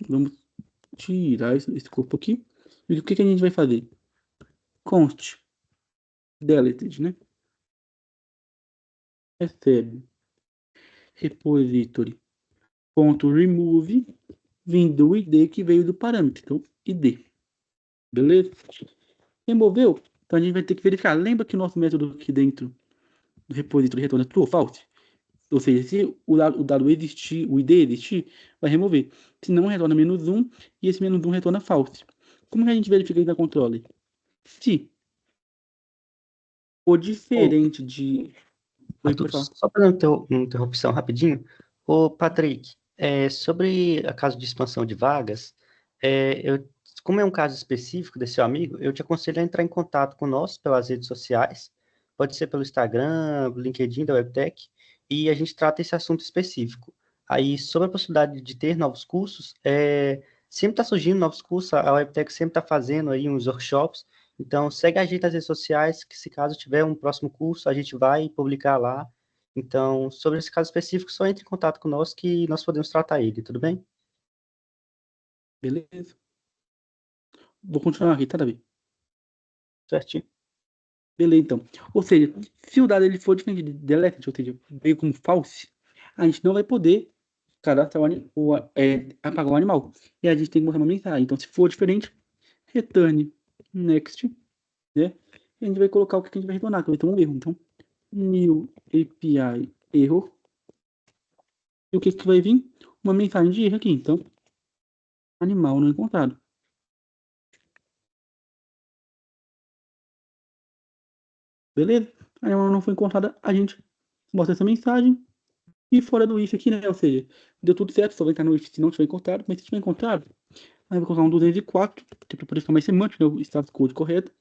A: vamos tirar esse corpo aqui. E o que a gente vai fazer? Const deleted, né? Recebe repository ponto remove vindo o ID que veio do parâmetro. Então, ID. Beleza? Removeu? Então a gente vai ter que verificar. Lembra que o nosso método aqui dentro do repository retorna true ou false? Ou seja, se o dado existir, o ID existir, vai remover. Se não, retorna -1 e esse -1 retorna false. Como que a gente verifica isso na controle? Se for diferente de...
B: Arthur, só para uma interrupção rapidinho. Ô, Patrick, sobre a caso de expansão de vagas, eu como é um caso específico desse seu amigo, eu te aconselho a entrar em contato com nós pelas redes sociais, pode ser pelo Instagram, LinkedIn da Webtech, e a gente trata esse assunto específico. Aí, sobre a possibilidade de ter novos cursos, sempre está surgindo novos cursos, a Webtech sempre está fazendo aí uns workshops, então segue a gente nas redes sociais, que se caso tiver um próximo curso, a gente vai publicar lá. Então, sobre esse caso específico, só entre em contato com nós que nós podemos tratar ele, tudo bem?
A: Beleza. Vou continuar aqui, tá, Davi?
B: Certinho.
A: Beleza, então. Ou seja, se o dado ele for diferente de deleted, ou seja, veio como false, a gente não vai poder cadastrar apagar o animal. E a gente tem que mostrar uma mensagem. Então, se for diferente, return next, né? E a gente vai colocar o que a gente vai retornar, que vai ter um erro. Então, new API error. E o que vai vir? Uma mensagem de erro aqui. Então, animal não encontrado. Beleza? Animal não foi encontrado, a gente mostra essa mensagem. E fora do if aqui, né? Ou seja, deu tudo certo, só vai entrar no if se não tiver encontrado, mas se tiver encontrado, aí vai colocar um 204, para poder ficar mais semântico, né? O status code correto.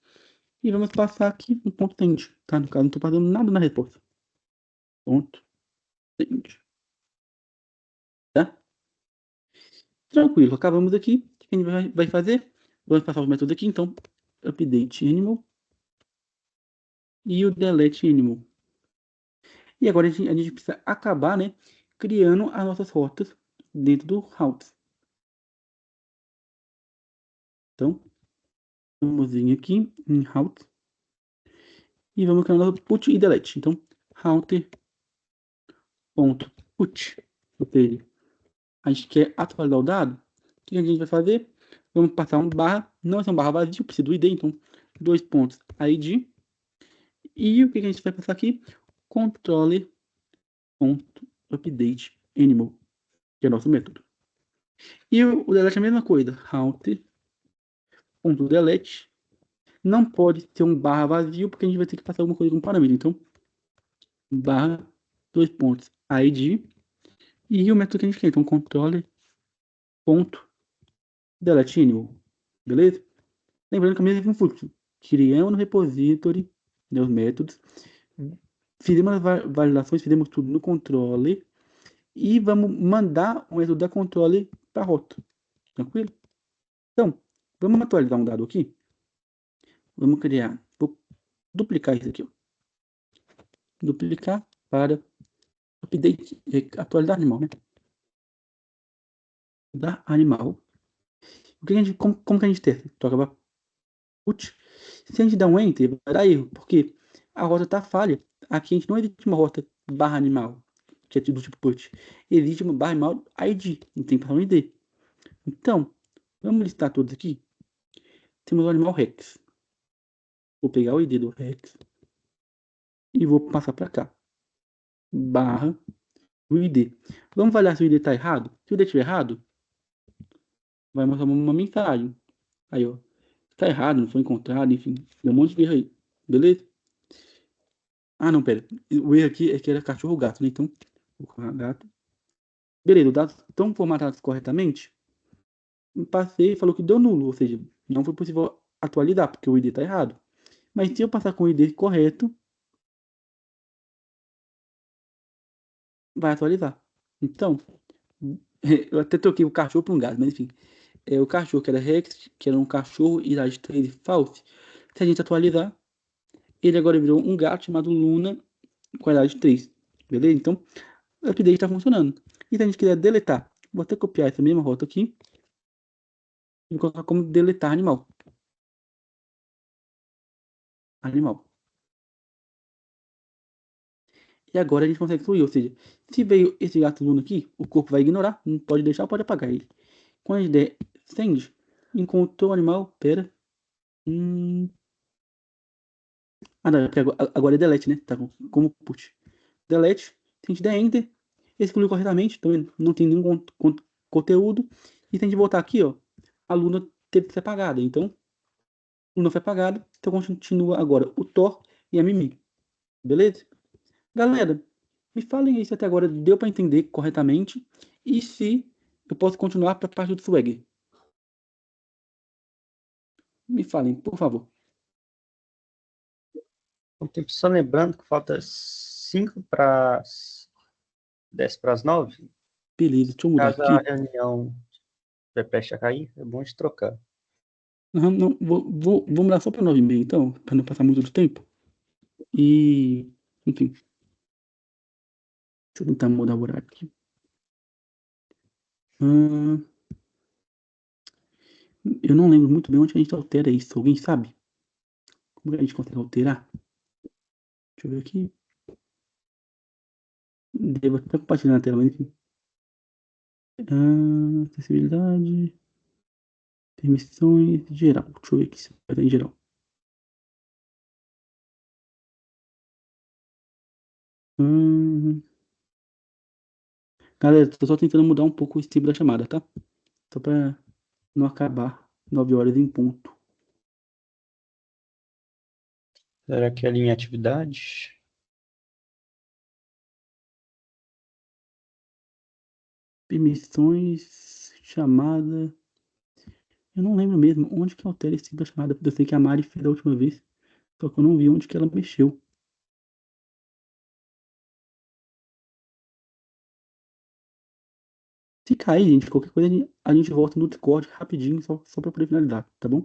A: E vamos passar aqui um ponto tende, tá? No caso, não estou passando nada na resposta. Ponto tende. Tá? Tranquilo, acabamos aqui. O que a gente vai fazer? Vamos passar os métodos aqui, então. Update animal. E o delete animal. E agora a gente precisa acabar, né? Criando as nossas rotas dentro do routes. Então, vamos vir aqui em routes. E vamos criar o nosso put e delete. Então, router.put. Ou seja, a gente quer atualizar o dado. O que a gente vai fazer? Vamos passar um barra, não vai ser um barra vazio, precisa do ID, então, 2 pontos ID. E o que a gente vai passar aqui? Controller.update animal, que é nosso método. E o delete é a mesma coisa, router.delete. Não pode ter um barra vazio, porque a gente vai ter que passar alguma coisa com parâmetro. Então, barra, 2 pontos ID. E o método que a gente quer, então, controller.delete animal. Beleza? Lembrando que a mesma fluxo. Criamos no repository, né, os métodos. Fizemos as validações, fizemos tudo no controller. E vamos mandar o método da controller para a rota. Tranquilo? Então, vamos atualizar um dado aqui. Vamos criar. Vou duplicar isso aqui. Ó. Duplicar para update, atualizar animal, né? Da animal. O que a gente, como que a gente testa? Toca para put. Se a gente dar um enter, vai dar erro, porque a rota está falha. Aqui a gente não existe uma rota barra animal, que é do tipo put. Existe uma barra animal ID, não tem para um ID. Então, vamos listar todos aqui. Temos o animal Rex. Vou pegar o ID do Rex e vou passar para cá. Barra o ID. Vamos avaliar se o ID está errado. Se o ID estiver errado, vai mostrar uma mensagem. Aí, ó. Está errado, não foi encontrado, enfim. Deu um monte de erro aí. Beleza? Ah, não, pera. O erro aqui é que era cachorro gato, né? Então, vou colocar gato. Beleza, os dados estão formatados corretamente. Passei e falou que deu nulo, ou seja, não foi possível atualizar, porque o ID está errado. Mas se eu passar com o ID correto, vai atualizar. Então, eu até troquei o cachorro por um gato, mas enfim. O cachorro que era Rex, que era um cachorro idade 3 e false. Se a gente atualizar, ele agora virou um gato chamado Luna com a idade 3. Beleza? Então, o update está funcionando. E se a gente quiser deletar, vou até copiar essa mesma rota aqui e vou colocar como deletar animal. Animal. E agora a gente consegue excluir, ou seja, se veio esse gato Luna aqui, o corpo vai ignorar, não pode deixar, pode apagar ele. Quando a gente der send, encontrou o animal, pera. Ah, não, agora é delete, né? Tá como put. Delete, se a gente der enter, excluiu corretamente, então não tem nenhum conteúdo. E se a gente voltar aqui, ó, a Luna teve que ser apagada. Então, Luna foi apagada, então continua agora o Thor e a Mimi. Beleza? Galera, me falem aí se até agora deu para entender corretamente e se eu posso continuar para a parte do Swagger. Me falem, por favor.
B: Um tempo só lembrando que falta 5 para 10 para as 9.
A: Beleza, deixa eu mudar
B: Caso a
A: aqui.
B: reunião estiver prestes a cair, é bom de trocar.
A: Não, não, vou mudar só para 9h30, então, para não passar muito do tempo. E, enfim, deixa eu tentar mudar o horário aqui. Eu não lembro muito bem onde a gente altera isso. Alguém sabe? Como a gente consegue alterar? Deixa eu ver aqui. Devo até compartilhar na tela, mas enfim. Acessibilidade. Permissões. Geral. Deixa eu ver aqui se vai estar em geral. Galera, tô só tentando mudar um pouco o estilo da chamada, tá? Só pra não acabar 9 horas em ponto.
B: Será que é ali em atividades?
A: Permissões. Chamada. Eu não lembro mesmo onde que altera esse tipo da chamada. Eu sei que a Mari fez da última vez. Só que eu não vi onde que ela mexeu. Se cair, gente, qualquer coisa a gente volta no Discord rapidinho, só pra poder finalizar, tá bom?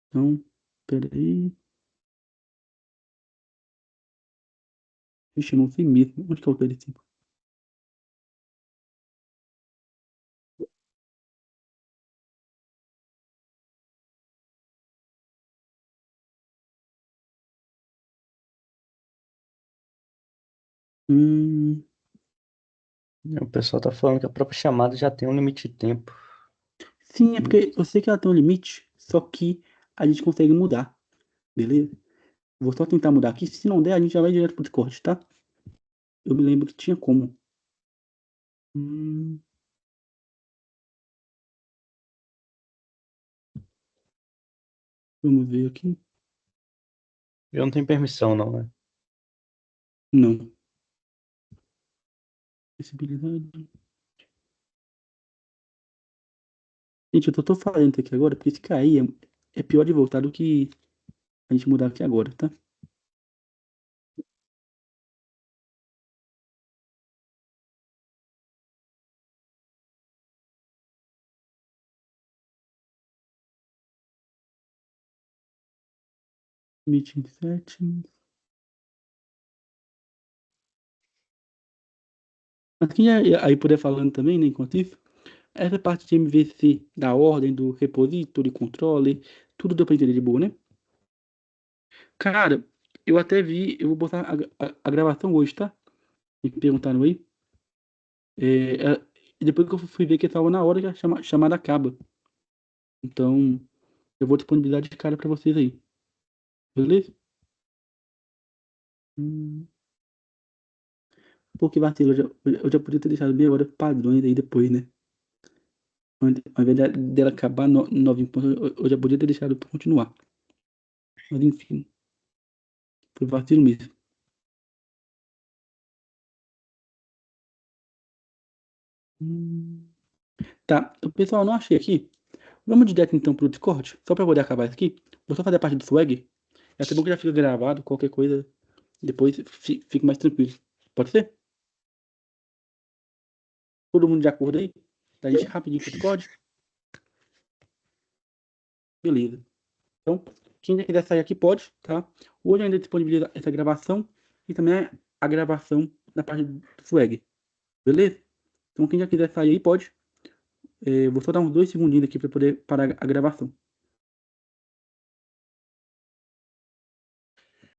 A: Então, pera aí. Vixe, eu não sei mesmo. Onde que altera esse? Hum,
B: O pessoal tá falando que a própria chamada já tem um limite de tempo.
A: sim, é porque eu sei que ela tem um limite, só que a gente consegue mudar, beleza? Vou só tentar mudar aqui. Se não der, a gente já vai direto pro Discord, tá? Eu me lembro que tinha como. Hum, vamos ver aqui.
B: Eu não tenho permissão, não, né?
A: Não. Acessibilidade. Gente, eu tô falando aqui agora, porque se cair é pior de voltar do que a gente mudar aqui agora, tá? Meeting settings. Mas quem aí puder falando também, né, enquanto isso, essa parte de MVC da ordem do repository, controle, tudo deu pra entender de boa, né? Cara, eu até vi, eu vou botar a gravação hoje, tá? Me perguntaram aí. E depois que eu fui ver que estava na hora que a chamada acaba. Então, eu vou disponibilizar de cara pra vocês aí. Beleza? Hum, Pô, que vacilo, eu já podia ter deixado meia hora padrões aí depois, né? Ao invés dela acabar 9 em ponto, eu já podia ter deixado pra continuar. Mas enfim, foi vacilo mesmo. Hum, Tá, o pessoal, eu não achei aqui. Vamos direto então pro Discord, só pra poder acabar isso aqui. Vou só fazer a parte do swag. É até bom que já fica gravado, qualquer coisa, depois fica mais tranquilo. Pode ser? Todo mundo de acordo aí? Pra gente ir rapidinho pro Discord? Beleza. Então, quem já quiser sair aqui pode, tá? Hoje ainda disponibiliza essa gravação e também a gravação da parte do swag. Beleza? Então, quem já quiser sair aí pode. Vou só dar uns 2 segundinhos aqui pra poder parar a gravação.